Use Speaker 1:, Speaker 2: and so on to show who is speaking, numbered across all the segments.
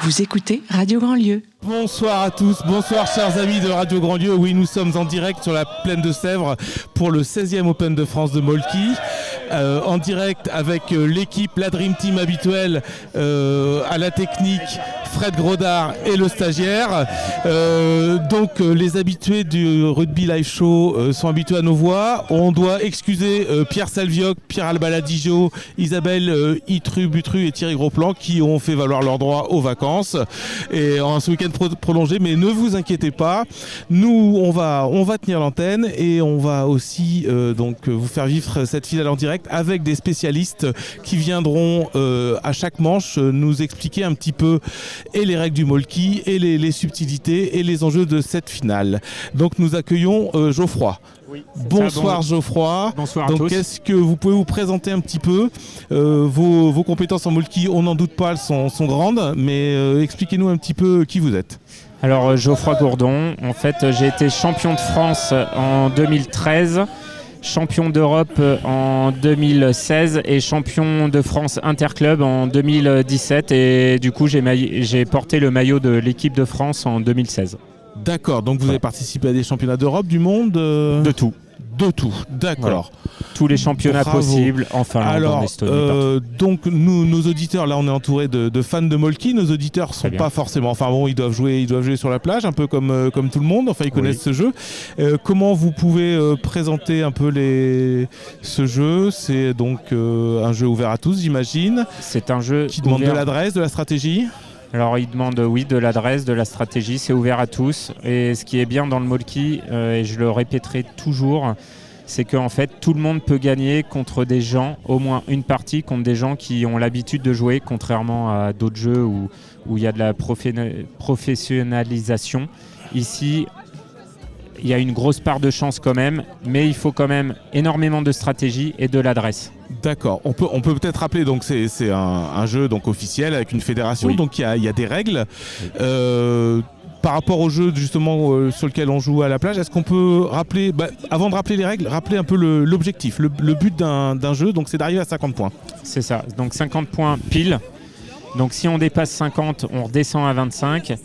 Speaker 1: Vous écoutez Radio Grandlieu.
Speaker 2: Bonsoir à tous, bonsoir chers amis de Radio Grandlieu. Oui, nous sommes en direct sur la plaine de Sèvres pour le 16e Open de France de Molki. En direct avec l'équipe, la Dream Team habituelle, à la technique, Fred Grodard et le stagiaire. Donc les habitués du Rugby Live Show sont habitués à nos voix. On doit excuser Pierre Salvioc, Pierre Albaladijo, Isabelle Itru-Butru et Thierry Grosplan qui ont fait valoir leurs droits aux vacances et en ce week-end prolongé, mais ne vous inquiétez pas, nous on va tenir l'antenne et on va aussi donc vous faire vivre cette finale en direct avec des spécialistes qui viendront à chaque manche nous expliquer un petit peu et les règles du Molki et les subtilités et les enjeux de cette finale. Donc nous accueillons Geoffroy.
Speaker 3: Oui,
Speaker 2: bonsoir ça, Geoffroy.
Speaker 3: Bonsoir à
Speaker 2: donc,
Speaker 3: tous.
Speaker 2: Est-ce que vous pouvez vous présenter un petit peu vos compétences en Molki, on n'en doute pas, elles sont grandes, mais expliquez-nous un petit peu qui vous êtes.
Speaker 3: Alors Geoffroy Gourdon, en fait j'ai été champion de France en 2013, champion d'Europe en 2016 et champion de France Interclub en 2017 et du coup j'ai porté le maillot de l'équipe de France en 2016.
Speaker 2: D'accord, donc vous avez participé à des championnats d'Europe, du monde
Speaker 3: De tout.
Speaker 2: De tout, d'accord.
Speaker 3: Voilà. Tous les championnats possibles en Finlande, en Estonie.
Speaker 2: Donc nos auditeurs, là on est entouré de fans de Molki, nos auditeurs sont pas forcément, enfin bon, ils doivent jouer sur la plage, un peu comme tout le monde, enfin ils connaissent ce jeu. Comment vous pouvez présenter un peu ce jeu? C'est donc un jeu ouvert à tous, j'imagine.
Speaker 3: C'est un jeu
Speaker 2: qui demande de l'adresse, de la stratégie.
Speaker 3: Alors il demande de l'adresse, de la stratégie, c'est ouvert à tous. Et ce qui est bien dans le Molki, et je le répéterai toujours, c'est qu'en fait tout le monde peut gagner contre des gens, au moins une partie, contre des gens qui ont l'habitude de jouer, contrairement à d'autres jeux où il y a de la professionnalisation. Ici, il y a une grosse part de chance quand même, mais il faut quand même énormément de stratégie et de l'adresse.
Speaker 2: D'accord. On peut peut-être rappeler, donc c'est un jeu donc officiel avec une fédération, donc il y a des règles. Par rapport au jeu justement sur lequel on joue à la plage, est-ce qu'on peut rappeler, avant de rappeler les règles, rappeler un peu l'objectif, le but d'un jeu, donc c'est d'arriver à 50 points. C'est ça,
Speaker 3: donc 50 points pile. Donc si on dépasse 50, on redescend à 25.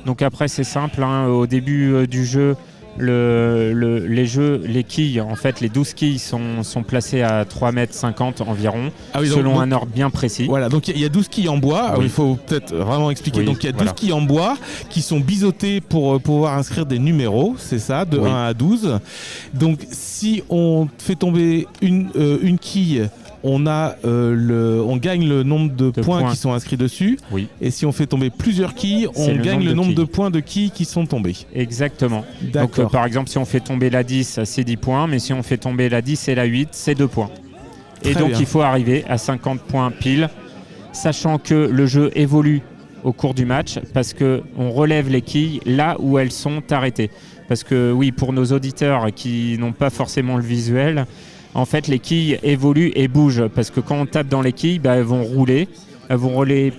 Speaker 3: Donc après c'est simple, au début du jeu, les quilles, en fait les 12 quilles sont placées à 3,50 m environ, selon un ordre bien précis.
Speaker 2: Voilà, donc il y a 12 quilles en bois, il faut peut-être vraiment expliquer. Donc il y a 12 quilles en bois qui sont biseautées pour pouvoir inscrire des numéros, c'est ça, de 1 à 12. Donc si on fait tomber une quille, on gagne le nombre de points qui sont inscrits dessus. Oui. Et si on fait tomber plusieurs quilles, on gagne le nombre de points de quilles qui sont tombés.
Speaker 3: Exactement. Donc par exemple, si on fait tomber la 10, c'est 10 points. Mais si on fait tomber la 10 et la 8, c'est 2 points. Et donc il faut arriver à 50 points pile, sachant que le jeu évolue au cours du match parce qu'on relève les quilles là où elles sont arrêtées. Parce que oui, pour nos auditeurs qui n'ont pas forcément le visuel, en fait, les quilles évoluent et bougent parce que quand on tape dans les quilles, elles vont rouler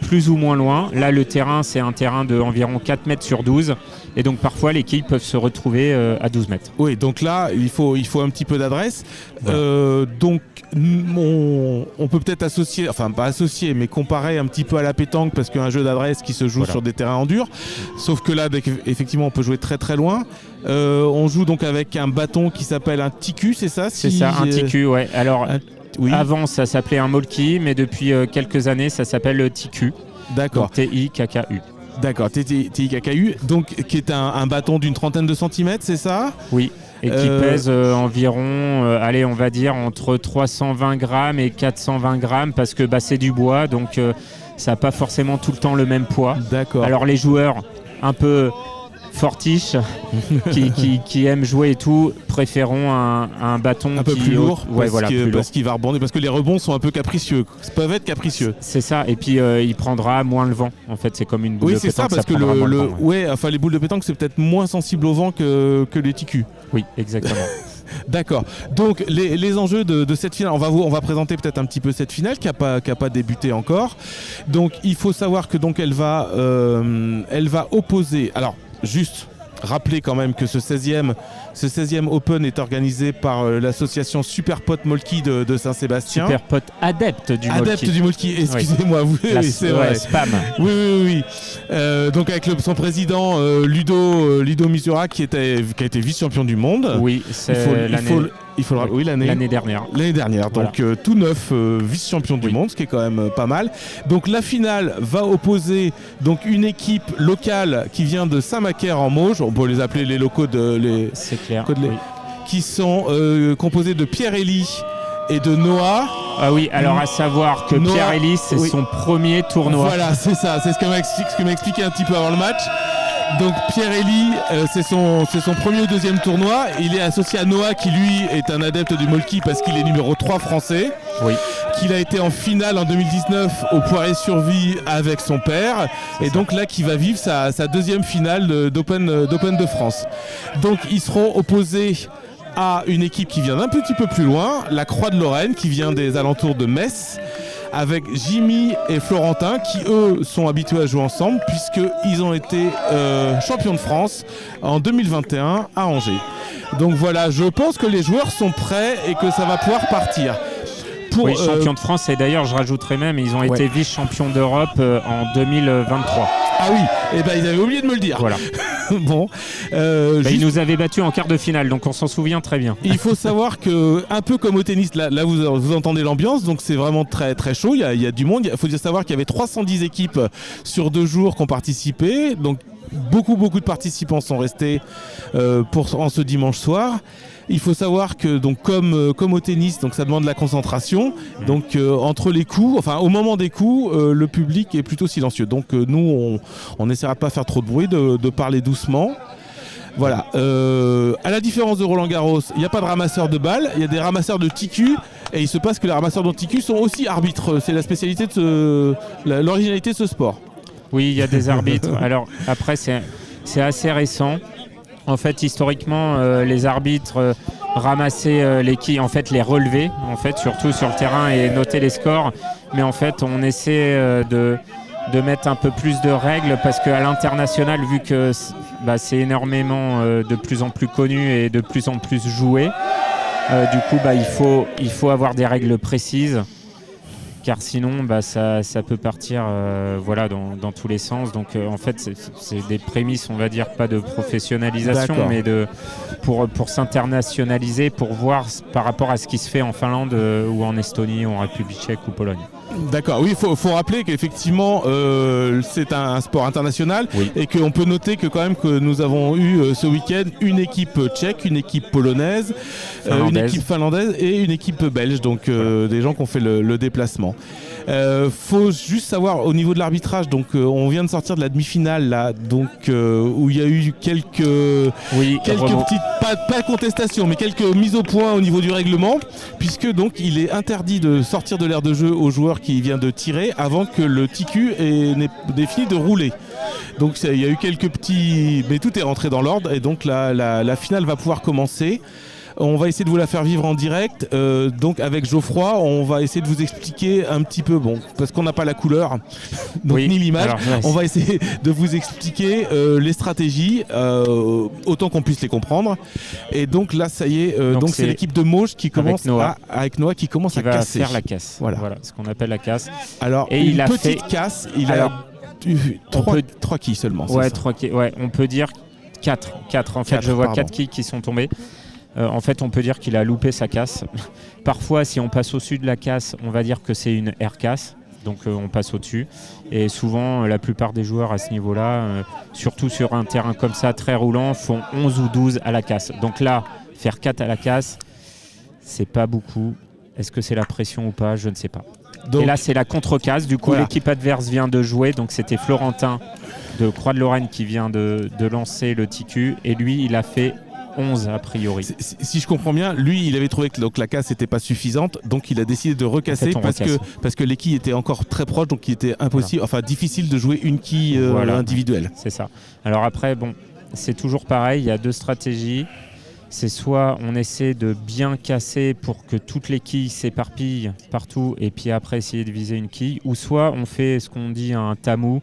Speaker 3: plus ou moins loin. Là, le terrain, c'est un terrain d'environ 4 mètres sur 12 et donc parfois les quilles peuvent se retrouver à 12 mètres.
Speaker 2: Oui, donc là, il faut un petit peu d'adresse. Voilà. Donc, on peut peut-être associer, enfin pas associer, mais comparer un petit peu à la pétanque parce qu'un jeu d'adresse qui se joue sur des terrains en dur. Sauf que là, effectivement, on peut jouer très très loin. On joue donc avec un bâton qui s'appelle un ticu, c'est ça?
Speaker 3: C'est ça, un ticu, ouais. Alors, avant, ça s'appelait un Molki, mais depuis quelques années, ça s'appelle le ticu.
Speaker 2: D'accord.
Speaker 3: TIKKU.
Speaker 2: D'accord, TIKKU, donc qui est un bâton d'une trentaine de centimètres, c'est ça?
Speaker 3: Oui. Et qui pèse environ, on va dire, entre 320 grammes et 420 grammes parce que c'est du bois, donc ça n'a pas forcément tout le temps le même poids. D'accord. Alors les joueurs un peu fortiches qui aiment jouer et tout préféreront un bâton
Speaker 2: un peu plus lourd,
Speaker 3: parce
Speaker 2: qu'il va rebondir, parce que les rebonds sont un peu capricieux, peuvent être capricieux.
Speaker 3: C'est ça, et puis il prendra moins le vent. En fait, c'est comme une boule de pétanque.
Speaker 2: Oui, c'est ça, parce que les boules de pétanque, c'est peut-être moins sensible au vent que les ticus.
Speaker 3: Oui, exactement.
Speaker 2: D'accord. Donc les enjeux de cette finale, on va présenter peut-être un petit peu cette finale qui a pas débuté encore. Donc il faut savoir que donc elle va opposer. Alors juste rappeler quand même que ce 16e Open est organisé par l'association Super Pot Molki de Saint-Sébastien.
Speaker 3: Super Pot adepte du Molki.
Speaker 2: Adepte du Molki, excusez-moi.
Speaker 3: Oui, c'est vrai. Spam.
Speaker 2: Oui. Donc avec son président Ludo Misura qui a été vice-champion du monde.
Speaker 3: Oui, c'est l'année dernière.
Speaker 2: L'année dernière,
Speaker 3: voilà.
Speaker 2: Donc tout neuf vice-champion du monde, ce qui est quand même pas mal. Donc la finale va opposer donc une équipe locale qui vient de Saint-Macaire en Mauges, on peut les appeler les locaux
Speaker 3: c'est clair,
Speaker 2: qui sont composés de Pierre-Élie et de Noah.
Speaker 3: Ah oui, alors à savoir que Pierre-Élie, c'est son premier tournoi.
Speaker 2: Voilà, c'est ça, c'est ce que m'a expliqué un petit peu avant le match. Donc Pierre-Élie, c'est son premier ou deuxième tournoi. Il est associé à Noah qui lui est un adepte du Molki parce qu'il est numéro 3 français.
Speaker 3: Oui.
Speaker 2: Qu'il a été en finale en 2019 au Poiré-sur-Vie avec son père. Et donc là qui va vivre sa deuxième finale d'Open de France. Donc ils seront opposés à une équipe qui vient d'un petit peu plus loin, la Croix de Lorraine qui vient des alentours de Metz, avec Jimmy et Florentin qui eux sont habitués à jouer ensemble puisqu'ils ont été champions de France en 2021 à Angers. Donc voilà, je pense que les joueurs sont prêts et que ça va pouvoir partir.
Speaker 3: Oui, champions de France, et d'ailleurs je rajouterais même, ils ont été vice-champions d'Europe en 2023.
Speaker 2: Ah oui, et ils avaient oublié de me le dire.
Speaker 3: Voilà.
Speaker 2: Bon,
Speaker 3: ils nous avaient battus en quart de finale, donc on s'en souvient très bien.
Speaker 2: Il faut savoir que, un peu comme au tennis, là vous entendez l'ambiance, donc c'est vraiment très très chaud. Il y a du monde. Il faut savoir qu'il y avait 310 équipes sur 2 jours qui ont participé, donc beaucoup de participants sont restés en ce dimanche soir. Il faut savoir que donc comme au tennis, donc ça demande de la concentration. Donc entre les coups, enfin au moment des coups, le public est plutôt silencieux. Donc nous on n'essaiera pas de faire trop de bruit, de parler doucement. Voilà. À la différence de Roland Garros, il n'y a pas de ramasseur de balles, il y a des ramasseurs de TQ. Et il se passe que les ramasseurs de TQ sont aussi arbitres. C'est la spécialité l'originalité de ce sport.
Speaker 3: Oui, il y a des arbitres. Alors après c'est assez récent. En fait, historiquement, les arbitres ramassaient les quilles, en fait, les relever, en fait, surtout sur le terrain et noter les scores. Mais en fait, on essaie de mettre un peu plus de règles parce qu'à l'international, vu que c'est énormément de plus en plus connu et de plus en plus joué, du coup, il faut avoir des règles précises. Car sinon ça peut partir dans tous les sens. Donc en fait c'est des prémices, on va dire, pas de professionnalisation. D'accord. Mais pour s'internationaliser, pour voir par rapport à ce qui se fait en Finlande ou en Estonie ou en République tchèque ou Pologne.
Speaker 2: D'accord, oui, il faut rappeler qu'effectivement c'est un sport international, oui. Et qu'on peut noter que quand même que nous avons eu ce week-end une équipe tchèque, une équipe polonaise, une équipe finlandaise et une équipe belge, donc des gens qui ont fait le déplacement. Faut juste savoir au niveau de l'arbitrage, donc on vient de sortir de la demi-finale là, donc où il y a eu quelques petites pas contestations, mais quelques mises au point au niveau du règlement, puisque donc il est interdit de sortir de l'aire de jeu aux joueurs qui vient de tirer avant que le TQ n'ait fini de rouler. Donc il y a eu quelques petits, mais tout est rentré dans l'ordre et donc la finale va pouvoir commencer. On va essayer de vous la faire vivre en direct. Donc avec Geoffroy, on va essayer de vous expliquer un petit peu, parce qu'on n'a pas la couleur, donc ni l'image. On va essayer de vous expliquer les stratégies, autant qu'on puisse les comprendre. Et donc là, ça y est, donc c'est l'équipe de Mauges qui commence avec Noah qui commence à casser.
Speaker 3: Faire la casse. Voilà, ce qu'on appelle la casse.
Speaker 2: Alors et une petite casse. Il a 3 quilles seulement.
Speaker 3: Ouais, 3 quilles. Ouais, on peut dire 4. En fait, je vois 4 quilles qui sont tombées. En fait, on peut dire qu'il a loupé sa casse. Parfois, si on passe au-dessus de la casse, on va dire que c'est une air casse. Donc, on passe au-dessus. Et souvent, la plupart des joueurs à ce niveau-là, surtout sur un terrain comme ça, très roulant, font 11 ou 12 à la casse. Donc là, faire 4 à la casse, c'est pas beaucoup. Est-ce que c'est la pression ou pas? Je ne sais pas. Donc, et là, c'est la contre-casse. Du coup, l'équipe adverse vient de jouer. Donc, c'était Florentin de Croix de Lorraine qui vient de lancer le TQ. Et lui, il a fait 11 a priori.
Speaker 2: Si je comprends bien, lui il avait trouvé que la casse n'était pas suffisante, donc il a décidé de recasser parce que les quilles étaient encore très proches, donc il était impossible, difficile de jouer une quille individuelle.
Speaker 3: C'est ça. Alors après, c'est toujours pareil, il y a 2 stratégies. C'est soit on essaie de bien casser pour que toutes les quilles s'éparpillent partout et puis après essayer de viser une quille, ou soit on fait ce qu'on dit un tamou.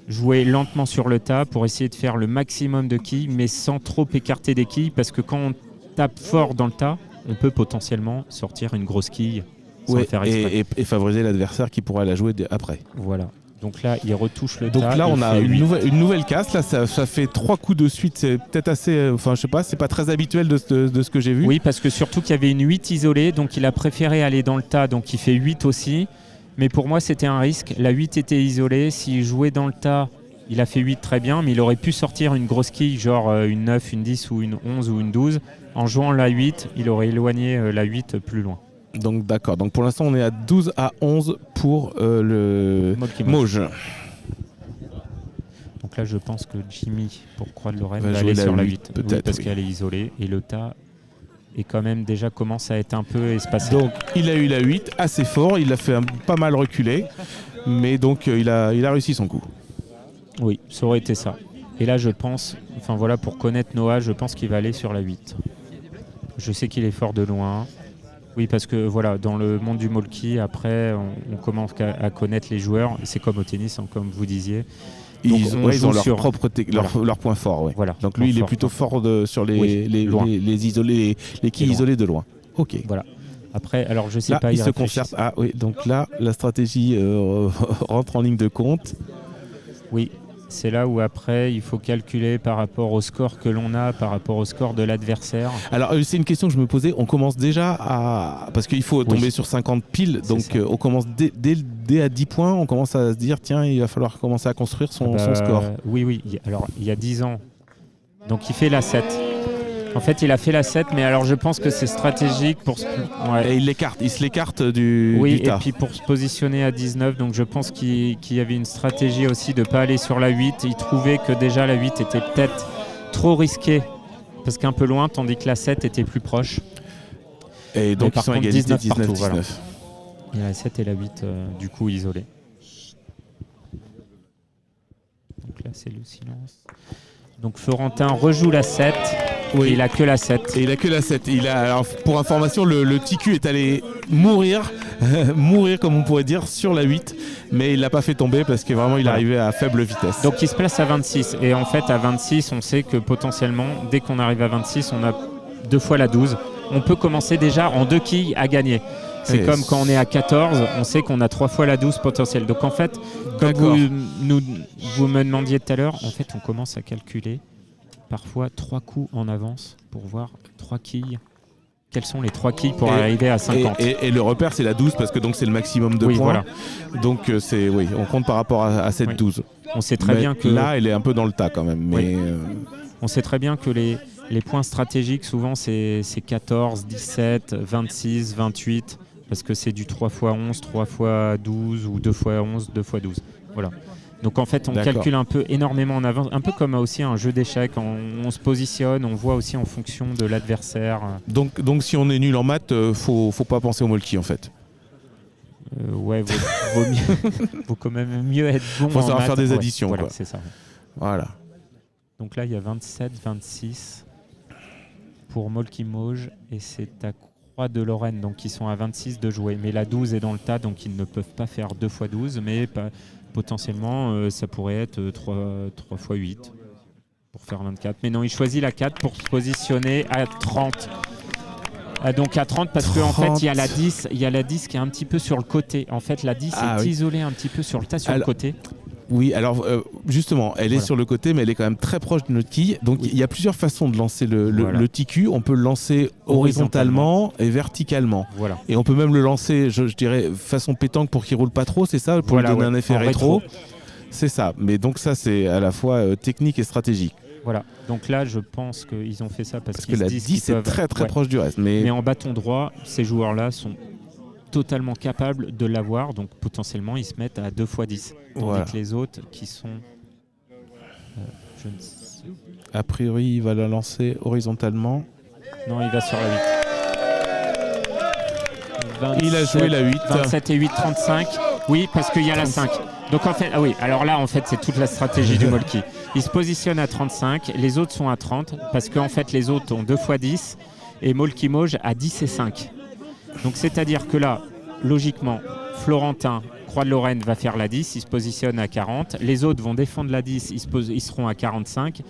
Speaker 3: jouer lentement sur le tas pour essayer de faire le maximum de quilles, mais sans trop écarter des quilles, parce que quand on tape fort dans le tas, on peut potentiellement sortir une grosse quille sans le faire exprès.
Speaker 2: Et favoriser l'adversaire qui pourra la jouer après.
Speaker 3: Voilà. Donc là, il retouche le tas.
Speaker 2: Donc là, on a une nouvelle casse. Là, ça fait 3 coups de suite. C'est peut-être assez... Enfin, je sais pas, c'est pas très habituel de ce que j'ai vu.
Speaker 3: Oui, parce que surtout qu'il y avait une 8 isolée, donc il a préféré aller dans le tas, donc il fait 8 aussi. Mais pour moi, c'était un risque. La 8 était isolée. S'il jouait dans le tas, il a fait 8 très bien, mais il aurait pu sortir une grosse quille, genre une 9, une 10 ou une 11 ou une 12. En jouant la 8, il aurait éloigné la 8 plus loin.
Speaker 2: Donc d'accord. Donc pour l'instant, on est à 12 à 11 pour le Mauge.
Speaker 3: Donc là, je pense que Jimmy, pour Croix de Lorraine, va aller sur la 8.
Speaker 2: Peut-être,
Speaker 3: parce qu'elle est isolée. Et le tas est quand même déjà commence à être un peu espacé.
Speaker 2: Donc il a eu la 8 assez fort. Il l'a fait pas mal reculer. Mais donc il a réussi son coup.
Speaker 3: Oui, ça aurait été ça. Et là, je pense, enfin voilà, pour connaître Noah, je pense qu'il va aller sur la 8. Je sais qu'il est fort de loin. Oui, parce que voilà, dans le monde du molki, après, on commence à connaître les joueurs. C'est comme au tennis, hein, comme vous disiez.
Speaker 2: Donc, ils ont leur point fort. Ouais.
Speaker 3: Voilà,
Speaker 2: donc lui, il est plutôt fort sur les isolés, les quilles isolées de loin. Ok.
Speaker 3: Voilà. Après, alors je sais
Speaker 2: là,
Speaker 3: pas.
Speaker 2: Il se concerte. Ah oui, donc là, la stratégie rentre en ligne de compte.
Speaker 3: Oui. C'est là où après il faut calculer par rapport au score que l'on a, par rapport au score de l'adversaire.
Speaker 2: Alors c'est une question que je me posais, on commence déjà à... Parce qu'il faut tomber sur 50 piles, donc on commence dès à 10 points, on commence à se dire tiens, il va falloir commencer à construire son score.
Speaker 3: Oui, alors il y a 10 ans, donc il fait la 7. En fait, il a fait la 7, mais alors je pense que c'est stratégique pour...
Speaker 2: Et il se l'écarte du tas.
Speaker 3: Et puis pour se positionner à 19, donc je pense qu'il y avait une stratégie aussi de ne pas aller sur la 8. Il trouvait que déjà la 8 était peut-être trop risquée, parce qu'un peu loin, tandis que la 7 était plus proche.
Speaker 2: Et donc ils sont égalisés 19-19.
Speaker 3: Voilà. Et la 7 et la 8, du coup, isolées. Donc là, c'est le silence. Donc Florentin rejoue la 7. Oui. Et il a que la 7.
Speaker 2: Et il a que la 7. Alors, pour information, le TQ est allé mourir comme on pourrait dire, sur la 8. Mais il l'a pas fait tomber parce que vraiment il arrivait à faible vitesse.
Speaker 3: Donc il se place à 26. Et en fait, à 26, on sait que potentiellement, dès qu'on arrive à 26, on a 2 fois la 12. On peut commencer déjà en 2 quilles à gagner. C'est comme quand on est à 14, on sait qu'on a 3 fois la 12 potentielle. Donc en fait, comme vous me demandiez tout à l'heure, en fait, on commence à calculer parfois 3 coups en avance pour voir 3 quilles. Quelles sont les 3 quilles pour arriver à 50 ?
Speaker 2: Et le repère, c'est la 12 parce que donc c'est le maximum de points. Voilà. Donc on compte par rapport à cette 12.
Speaker 3: On sait très bien que
Speaker 2: là, elle est un peu dans le tas quand même. Mais
Speaker 3: on sait très bien que les points stratégiques, souvent, c'est 14, 17, 26, 28, parce que c'est du 3 x 11, 3 x 12 ou 2 x 11, 2 x 12. Voilà. Donc en fait, on calcule un peu énormément en avance, un peu comme aussi un jeu d'échecs. On se positionne, on voit aussi en fonction de l'adversaire.
Speaker 2: Donc si on est nul en maths, faut pas penser au molki en fait.
Speaker 3: Vaut quand même mieux être bon.
Speaker 2: Faut savoir faire des additions.
Speaker 3: Voilà,
Speaker 2: quoi.
Speaker 3: C'est ça.
Speaker 2: Voilà.
Speaker 3: Donc là, il y a 27, 26 pour Molki Mauge et c'est à Croix de Lorraine, donc ils sont à 26 de jouer. Mais la 12 est dans le tas, donc ils ne peuvent pas faire 2 x 12, mais potentiellement, ça pourrait être 3 x 8 pour faire 24. Mais non, il choisit la 4 pour se positionner à 30. Donc à 30 parce qu'en fait, il y a la 10 qui est un petit peu sur le côté. En fait, la 10 est isolée un petit peu sur le tas, sur le côté.
Speaker 2: Oui, alors justement, elle est sur le côté, mais elle est quand même très proche de notre quille. Donc il y a plusieurs façons de lancer le TQ. On peut le lancer horizontalement et verticalement.
Speaker 3: Voilà.
Speaker 2: Et on peut même le lancer, je dirais, façon pétanque pour qu'il roule pas trop, c'est ça, pour lui donner un effet rétro. C'est ça. Mais donc ça, c'est à la fois technique et stratégique.
Speaker 3: Voilà. Donc là, je pense qu'ils ont fait ça parce
Speaker 2: que la 10 est très très proche du reste.
Speaker 3: Mais en bâton droit, ces joueurs-là sont totalement capables de l'avoir, donc potentiellement ils se mettent à 2 x 10. Tandis que les autres qui sont...
Speaker 2: A priori, il va la lancer horizontalement.
Speaker 3: Non, il va sur la 8. 27,
Speaker 2: il a joué la 8.
Speaker 3: 27 et 8, 35. Oui, parce qu'il y a la 5. Donc en fait, alors là, en fait, c'est toute la stratégie du molki. Il se positionne à 35, les autres sont à 30, parce qu'en fait, les autres ont 2 x 10, et Molki Mauge à 10 et 5. Donc c'est-à-dire que là, logiquement, Florentin, Roi de Lorraine va faire la 10, il se positionne à 40. Les autres vont défendre la 10, ils seront à 45.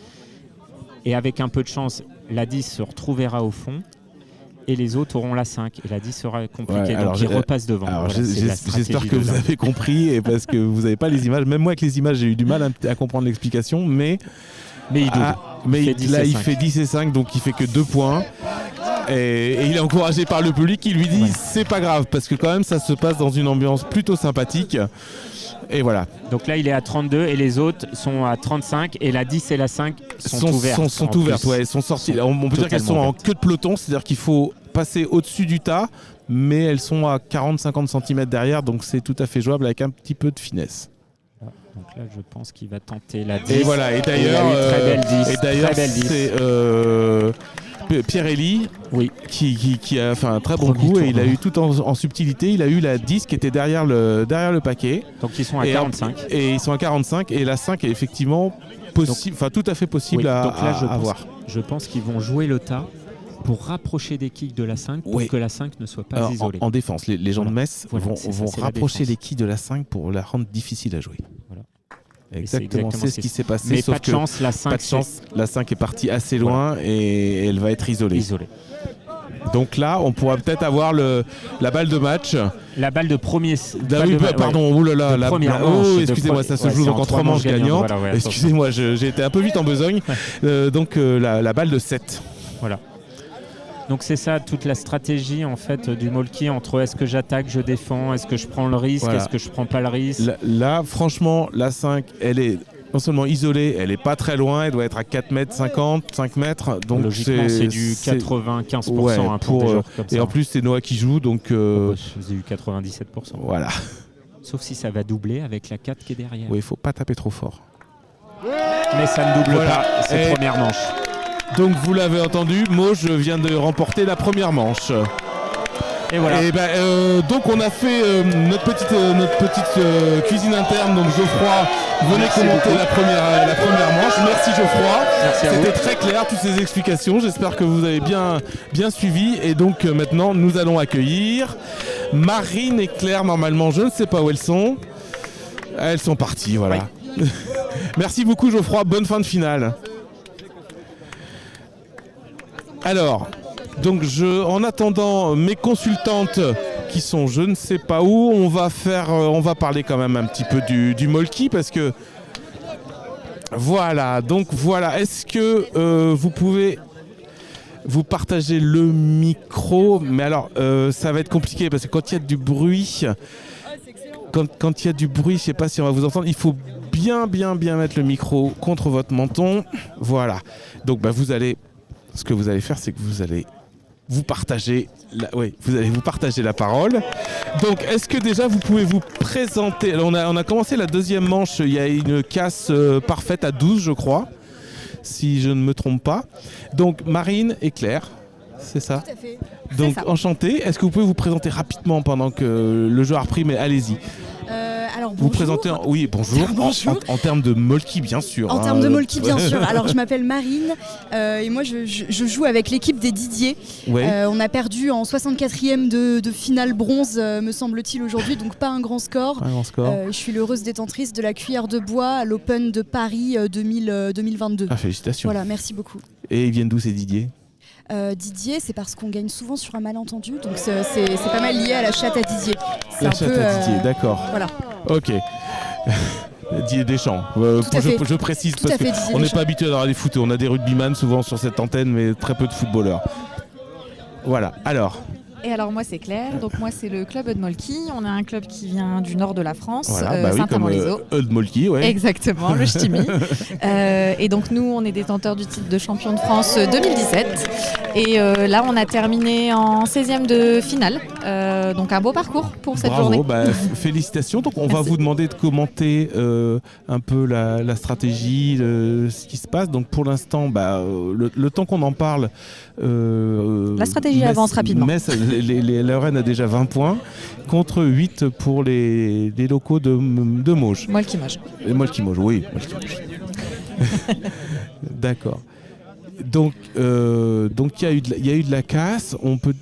Speaker 3: Et avec un peu de chance, la 10 se retrouvera au fond. Et les autres auront la 5. Et la 10 sera compliquée, donc ils repassent devant.
Speaker 2: Alors j'espère que vous avez compris, et parce que vous n'avez pas les images. Même moi avec les images, j'ai eu du mal à comprendre l'explication. Mais il fait 10 et 5, donc il fait que 2 points. Et il est encouragé par le public qui lui dit c'est pas grave, parce que quand même ça se passe dans une ambiance plutôt sympathique. Et voilà.
Speaker 3: Donc là il est à 32 et les autres sont à 35 et la 10 et la 5 sont ouvertes.
Speaker 2: Sont ouvertes, elles sont sorties. On peut dire qu'elles sont en queue de peloton, c'est-à-dire qu'il faut passer au-dessus du tas, mais elles sont à 40-50 cm derrière, donc c'est tout à fait jouable avec un petit peu de finesse.
Speaker 3: Donc là je pense qu'il va tenter la 10.
Speaker 2: Et voilà, et d'ailleurs c'est Pierre-Élie qui a fait un très bon coup, et il a eu tout en subtilité, il a eu la 10 qui était derrière le paquet.
Speaker 3: Donc ils sont à 45.
Speaker 2: Et ils sont à 45 et la 5 est effectivement possible, tout à fait possible à avoir.
Speaker 3: Je pense qu'ils vont jouer le tas pour rapprocher des quilles de la 5 pour que la 5 ne soit pas isolée.
Speaker 2: En défense, les gens de Metz vont rapprocher les quilles de la 5 pour la rendre difficile à jouer. Voilà. Exactement, c'est ce qui s'est passé.
Speaker 3: Mais sauf pas de chance, la 5
Speaker 2: la 5 est partie assez loin et elle va être isolée. Donc là, on pourra peut-être avoir la balle de match.
Speaker 3: La balle de premier.
Speaker 2: Excusez-moi, ça se joue donc en 3 manches gagnantes. Excusez-moi, j'ai été un peu vite en besogne. Donc la balle de 7.
Speaker 3: Voilà. Donc c'est ça toute la stratégie en fait du Molki entre est-ce que j'attaque, je défends, est-ce que je prends le risque, est-ce que je prends pas le risque.
Speaker 2: Là franchement la 5 elle est non seulement isolée, elle est pas très loin, elle doit être à 4 mètres 50, 5 mètres. Donc
Speaker 3: logiquement c'est du 95% pour des joueurs comme ça.
Speaker 2: Et en plus c'est Noah qui joue donc
Speaker 3: c'est du 97%.
Speaker 2: Voilà.
Speaker 3: Sauf si ça va doubler avec la 4 qui est derrière.
Speaker 2: Oui, il faut pas taper trop fort.
Speaker 3: Mais ça ne double pas cette première manche.
Speaker 2: Donc vous l'avez entendu, Mauge vient de remporter la première manche.
Speaker 3: Et voilà.
Speaker 2: Et donc on a fait notre petite cuisine interne. Donc Geoffroy, venez commenter la première manche. Merci Geoffroy. C'était très clair toutes ces explications. J'espère que vous avez bien suivi. Et donc maintenant nous allons accueillir Marine et Claire. Normalement je ne sais pas où elles sont. Elles sont parties, voilà. Oui. Merci beaucoup Geoffroy. Bonne fin de finale. Alors, donc en attendant mes consultantes qui sont je ne sais pas où, on va parler quand même un petit peu du Molki parce que voilà, est-ce que vous pouvez vous partager le micro, mais alors ça va être compliqué parce que quand il y a du bruit, quand il y a du bruit, je sais pas si on va vous entendre, il faut bien mettre le micro contre votre menton, voilà. Donc ce que vous allez faire, c'est que vous allez vous partager la parole. Donc, est-ce que déjà vous pouvez vous présenter? Alors, on a commencé la deuxième manche, il y a une casse parfaite à 12, je crois, si je ne me trompe pas. Donc, Marine et Claire, c'est ça?
Speaker 1: Tout à fait.
Speaker 2: Donc, enchanté. Est-ce que vous pouvez vous présenter rapidement pendant que le jeu a repris, mais allez-y.
Speaker 1: Alors,
Speaker 2: vous présentez bonjour. En termes de Molki, bien sûr.
Speaker 1: En termes de Molki, bien sûr. Alors, je m'appelle Marine et moi, je joue avec l'équipe des Didier. Ouais. On a perdu en 64e de finale bronze, me semble-t-il, aujourd'hui. Donc, pas un grand score. Je suis l'heureuse détentrice de la cuillère de bois à l'Open de Paris 2022.
Speaker 2: Ah, félicitations.
Speaker 1: Voilà, merci beaucoup.
Speaker 2: Et ils viennent d'où ces Didier?
Speaker 1: Didier, c'est parce qu'on gagne souvent sur un malentendu, donc c'est pas mal lié à la chatte à Didier.
Speaker 2: La chatte à Didier, d'accord.
Speaker 1: Voilà.
Speaker 2: Ok. Didier Deschamps. Je précise parce qu'on n'est pas habitué à avoir des footeux. On a des rugbyman souvent sur cette antenne, mais très peu de footballeurs. Voilà.
Speaker 4: Et alors moi c'est Claire, donc moi c'est le club Eud-Molki. On est un club qui vient du nord de la France, Saint-Amand-les-Eaux.
Speaker 2: Eud-Molki, ouais.
Speaker 4: Exactement, le Ch'timi. Et donc nous on est détenteurs du titre de champion de France 2017. Et là on a terminé en 16e de finale. Donc un beau parcours pour cette journée.
Speaker 2: Félicitations. Donc on va vous demander de commenter un peu la stratégie, ce qui se passe. Donc pour l'instant, le temps qu'on en parle,
Speaker 4: la stratégie avance rapidement.
Speaker 2: Metz, la Rennes a déjà 20 points contre 8 pour les locaux de Mauge.
Speaker 4: Molki-Mauge.
Speaker 2: Molki-Mauge, oui. D'accord. Donc il y a eu de la casse. On peut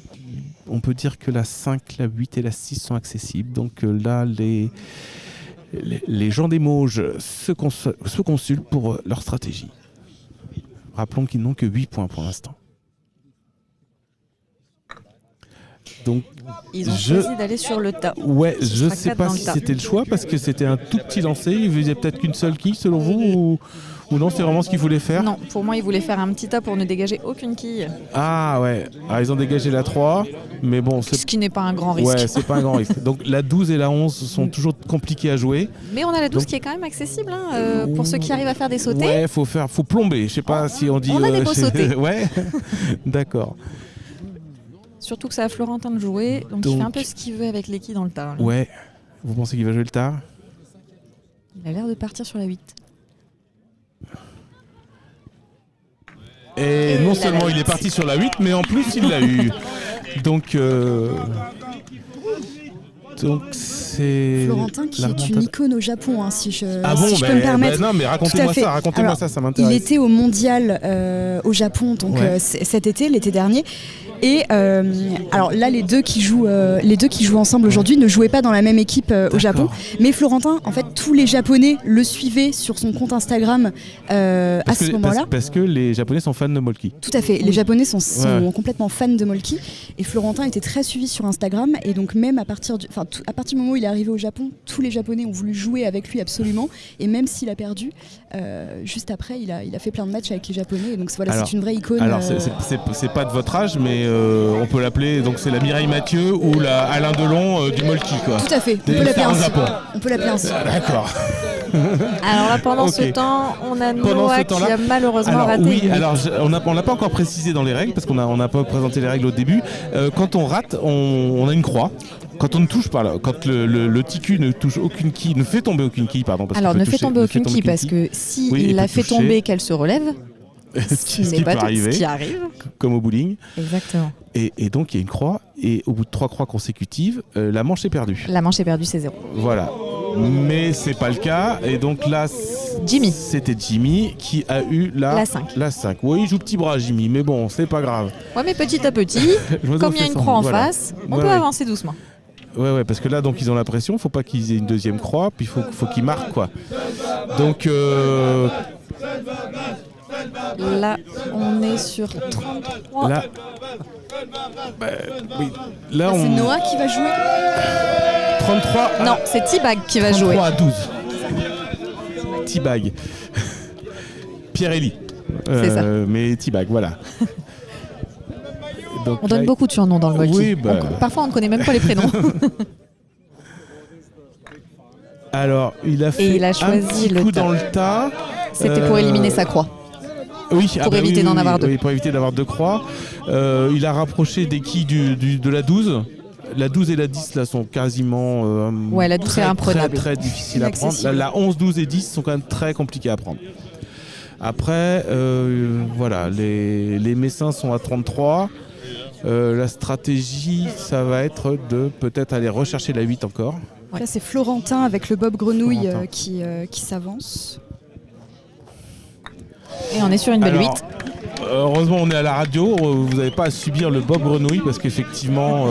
Speaker 2: on peut dire que la 5, la 8 et la 6 sont accessibles. Donc là, les gens des Mauges se consultent pour leur stratégie. Rappelons qu'ils n'ont que 8 points pour l'instant. Donc,
Speaker 4: ils ont choisi d'aller sur le tas.
Speaker 2: Ouais, je ne sais pas si c'était le choix parce que c'était un tout petit lancer. Il faisait peut-être qu'une seule quille selon vous ou non, c'est vraiment ce qu'ils voulaient faire?
Speaker 4: Non, pour moi, ils voulaient faire un petit tas pour ne dégager aucune quille.
Speaker 2: Ah ouais, ils ont dégagé la 3, mais bon...
Speaker 4: Ce qui n'est pas un grand risque.
Speaker 2: Ouais, c'est pas un grand risque. Donc la 12 et la 11 sont toujours compliquées à jouer.
Speaker 4: Mais on a la 12 qui est quand même accessible pour ceux qui arrivent à faire des sautés.
Speaker 2: Ouais, faut plomber. Je sais pas si on dit...
Speaker 4: On a des beaux sautés.
Speaker 2: Ouais, d'accord.
Speaker 4: Surtout que c'est à Florentin de jouer, donc il fait un peu ce qu'il veut avec les quilles dans le tas. Là.
Speaker 2: Ouais, vous pensez qu'il va jouer le tard?
Speaker 4: Il a l'air de partir sur la 8.
Speaker 2: Et non seulement il est parti sur la 8, mais en plus il l'a eu. Donc c'est...
Speaker 1: Florentin qui est une icône au Japon, si je peux me permettre.
Speaker 2: Non mais racontez-moi ça m'intéresse.
Speaker 1: Il était au mondial au Japon donc cet été, l'été dernier. Et alors là, les deux qui jouent ensemble aujourd'hui ne jouaient pas dans la même équipe au Japon. Mais Florentin, en fait, tous les Japonais le suivaient sur son compte Instagram à ce moment-là.
Speaker 2: Parce que les Japonais sont fans de Molki.
Speaker 1: Tout à fait. Les Japonais sont complètement fans de Molki. Et Florentin était très suivi sur Instagram. Et donc même à partir du moment où il est arrivé au Japon, tous les Japonais ont voulu jouer avec lui absolument. Et même s'il a perdu, juste après, il a fait plein de matchs avec les Japonais. Et donc voilà, c'est une vraie icône.
Speaker 2: Alors c'est pas de votre âge, mais on peut l'appeler, donc c'est la Mireille Mathieu ou la Alain Delon du Molki, quoi.
Speaker 1: Tout à fait, on peut l'appeler ainsi.
Speaker 2: D'accord.
Speaker 4: Alors là, pendant ce temps, on a Noah qui a malheureusement raté.
Speaker 2: Oui, alors on n'a pas encore précisé dans les règles, parce qu'on n'a pas présenté les règles au début. Quand on rate, on a une croix. Quand on ne touche pas, quand le ticu ne touche aucune quille, ne fait tomber aucune quille, pardon.
Speaker 4: Alors ne fait tomber aucune quille, parce que s'il la fait tomber, qu'elle se relève,
Speaker 2: ce qui peut arriver,
Speaker 4: ce qui arrive.
Speaker 2: Comme au bowling.
Speaker 4: Exactement.
Speaker 2: Et donc il y a une croix, et au bout de 3 croix consécutives, la manche est perdue.
Speaker 4: La manche est perdue, c'est 0.
Speaker 2: Voilà. Mais c'est pas le cas, et donc là, c'était Jimmy qui a eu la 5. La 5. Oui, il joue petit bras, Jimmy, mais bon, c'est pas grave.
Speaker 4: Ouais, mais petit à petit, comme il y a une croix en face, on peut avancer doucement.
Speaker 2: Ouais, parce que là, donc ils ont la pression, faut pas qu'ils aient une deuxième croix, puis faut qu'ils marquent, quoi. Donc...
Speaker 4: Là, on est sur 33.
Speaker 2: Là, oui. Là
Speaker 1: c'est Noah qui va jouer.
Speaker 2: 33.
Speaker 4: Non, c'est T-Bag qui va jouer.
Speaker 2: 33 à 12. T-Bag. Pierre-Élie.
Speaker 4: C'est ça.
Speaker 2: Mais T-Bag, voilà.
Speaker 4: Donc, on donne beaucoup de surnoms dans le Molki.
Speaker 2: Oui,
Speaker 4: parfois, on ne connaît même pas les prénoms.
Speaker 2: Alors, il a fait
Speaker 4: a choisi
Speaker 2: un petit coup dans le tas.
Speaker 4: C'était pour éliminer sa croix.
Speaker 2: Oui,
Speaker 4: pour éviter d'en avoir deux.
Speaker 2: Oui, pour éviter d'avoir 2 croix. Il a rapproché des quilles de la 12. La 12 et la 10 là sont quasiment
Speaker 4: la 12 c'est imprenable.
Speaker 2: Très difficile à prendre. La 11, 12 et 10 sont quand même très compliquées à prendre. Après, voilà, les Messins sont à 33. La stratégie, ça va être de peut-être aller rechercher la 8 encore.
Speaker 1: Là, c'est Florentin avec le Bob Grenouille qui s'avance.
Speaker 4: Et on est sur une belle 8.
Speaker 2: Heureusement, on est à la radio. Vous n'avez pas à subir le Bob Grenouille parce qu'effectivement,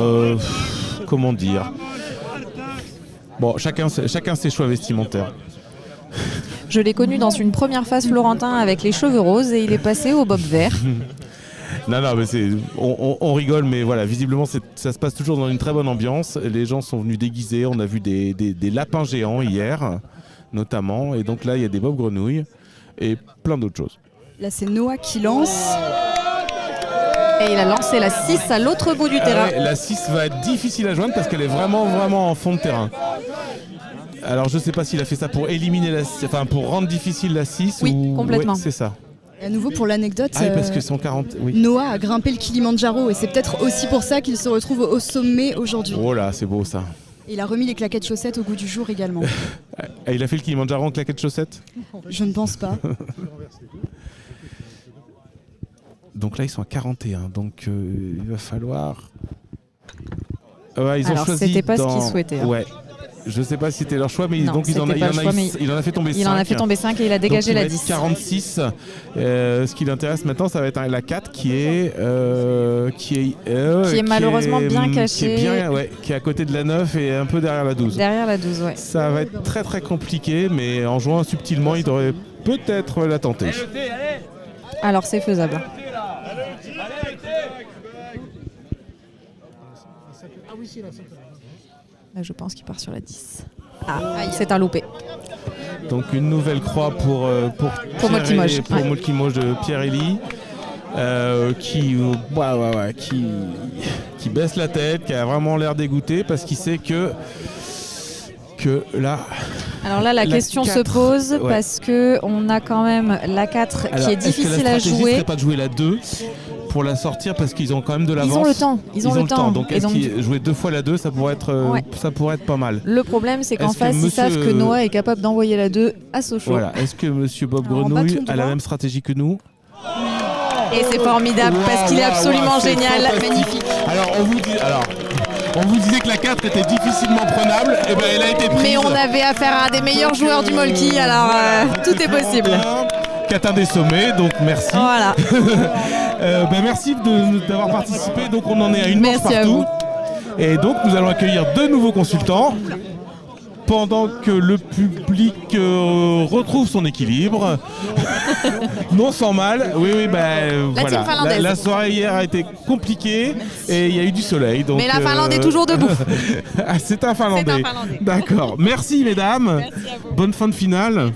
Speaker 2: comment dire. Bon, chacun ses choix vestimentaires.
Speaker 4: Je l'ai connu dans une première phase Florentin avec les cheveux roses et il est passé au Bob vert.
Speaker 2: Non, mais on rigole, mais voilà, visiblement ça se passe toujours dans une très bonne ambiance. Les gens sont venus déguisés. On a vu des lapins géants hier, notamment. Et donc là, il y a des Bob Grenouilles et plein d'autres choses.
Speaker 1: Là, c'est Noah qui lance.
Speaker 4: Et il a lancé la 6 à l'autre bout du terrain.
Speaker 2: La 6 va être difficile à joindre parce qu'elle est vraiment en fond de terrain. Alors, je ne sais pas s'il a fait ça pour éliminer pour rendre difficile la 6
Speaker 4: Oui, complètement.
Speaker 2: Ouais, c'est ça.
Speaker 1: Et à nouveau, pour l'anecdote,
Speaker 2: parce que 140, oui.
Speaker 1: Noah a grimpé le Kilimandjaro et c'est peut-être aussi pour ça qu'il se retrouve au sommet aujourd'hui.
Speaker 2: Oh là, c'est beau ça.
Speaker 1: Et il a remis les claquettes chaussettes au goût du jour également.
Speaker 2: Il a fait le Kilimandjaro en claquettes chaussettes ?
Speaker 1: Je ne pense pas.
Speaker 2: Donc là, ils sont à 41. Donc il va falloir... ils ont choisi
Speaker 4: c'était pas ce qu'ils souhaitaient.
Speaker 2: Ouais. Je ne sais pas si c'était leur choix, mais
Speaker 4: non,
Speaker 2: donc il en a fait tomber 5.
Speaker 4: Il en a fait tomber 5 et il a dégagé la 10.
Speaker 2: 46. Ce qui l'intéresse maintenant, ça va être la 4 qui est
Speaker 4: malheureusement bien cachée.
Speaker 2: Qui est à côté de la 9 et un peu derrière la 12.
Speaker 4: Derrière la 12, ouais.
Speaker 2: Ça va être très très compliqué, mais en jouant subtilement, il devrait peut-être la tenter.
Speaker 4: Alors c'est faisable. Là, je pense qu'il part sur la 10. C'est un loupé.
Speaker 2: Donc une nouvelle croix pour Molkimoge de Pierre-Élie. Qui baisse la tête, qui a vraiment l'air dégoûté parce qu'il sait que là.
Speaker 4: Alors là, la question 4, se pose parce que on a quand même la 4 qui est difficile à jouer.
Speaker 2: Serait pas de jouer la 2 pour la sortir parce qu'ils ont quand même de l'avance.
Speaker 4: Ils ont le temps.
Speaker 2: Donc jouer 2 fois la 2, ça pourrait être pas mal.
Speaker 4: Le problème, c'est qu'en face, ils savent que Noah est capable d'envoyer la 2 à Sochaux.
Speaker 2: Voilà. Est-ce que Monsieur Bob Grenouille a la même stratégie que nous?
Speaker 4: Et c'est formidable parce qu'il est absolument génial, magnifique.
Speaker 2: Alors on vous disait que la 4 était difficilement prenable, et ben elle a été prise.
Speaker 4: Mais on avait affaire à un des meilleurs joueurs du Molki, alors tout est possible.
Speaker 2: Qui atteint des sommets, donc merci.
Speaker 4: Voilà.
Speaker 2: Merci d'avoir participé, donc on en est à une manche partout. Et donc nous allons accueillir 2 nouveaux consultants. Pendant que le public retrouve son équilibre, non sans mal. Voilà. La soirée hier a été compliquée et il y a eu du soleil. Donc,
Speaker 4: mais la Finlande est toujours debout.
Speaker 2: C'est un Finlandais. D'accord. Merci mesdames.
Speaker 4: Merci à vous.
Speaker 2: Bonne fin de finale.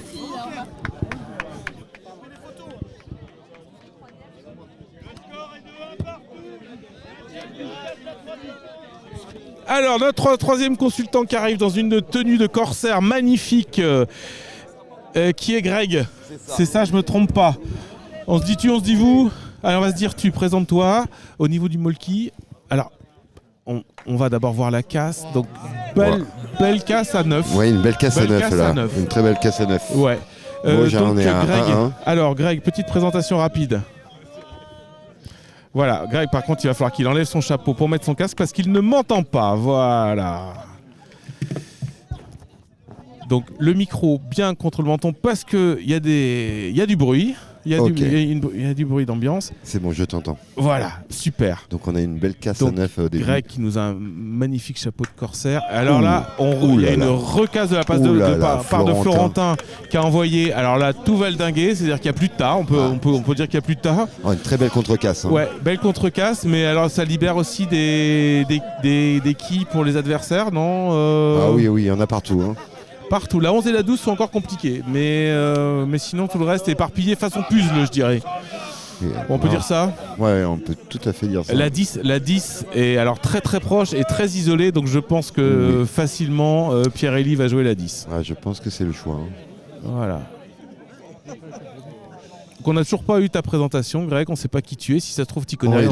Speaker 2: Alors, notre troisième consultant qui arrive dans une tenue de corsaire magnifique, qui est Greg. C'est ça, je me trompe pas. On se dit tu, on se dit vous. Alors, on va se dire tu, présente-toi au niveau du Molki. Alors, on va d'abord voir la casse. Donc, belle casse à 9.
Speaker 5: Oui, une belle casse à 9 là. Une très belle casse à 9.
Speaker 2: Ouais.
Speaker 5: Moi, j'en ai
Speaker 2: Greg.
Speaker 5: un.
Speaker 2: Alors, Greg, petite présentation rapide. Voilà, Greg, par contre, il va falloir qu'il enlève son chapeau pour mettre son casque parce qu'il ne m'entend pas. Voilà. Donc, le micro bien contre le menton parce qu'il y a du bruit. Il y a du bruit d'ambiance.
Speaker 5: C'est bon, je t'entends.
Speaker 2: Voilà, super.
Speaker 5: Donc, on a une belle casse à 9 au début.
Speaker 2: Greg qui nous a un magnifique chapeau de corsaire. Alors là, il y a une recasse de la passe de Florentin qui a envoyé. Alors là, tout va le dinguer, c'est-à-dire qu'il n'y a plus de tas. On peut dire qu'il n'y a plus de tas.
Speaker 5: Oh, une très belle contre-casse. Hein.
Speaker 2: Ouais, belle contre-casse, mais alors ça libère aussi des quilles pour les adversaires, non
Speaker 5: Ah oui, il y en a partout. Hein.
Speaker 2: Partout. La 11 et la 12 sont encore compliquées, mais sinon tout le reste est éparpillé façon puzzle, je dirais. On peut dire ça?
Speaker 5: Ouais, on peut tout à fait dire ça.
Speaker 2: La 10 est alors très très proche et très isolée, donc je pense que facilement Pierre-Élie va jouer la 10.
Speaker 5: Ouais, je pense que c'est le choix. Hein.
Speaker 2: Voilà. Donc on n'a toujours pas eu ta présentation, Greg, on ne sait pas qui tu es, si ça se trouve tu connais rien.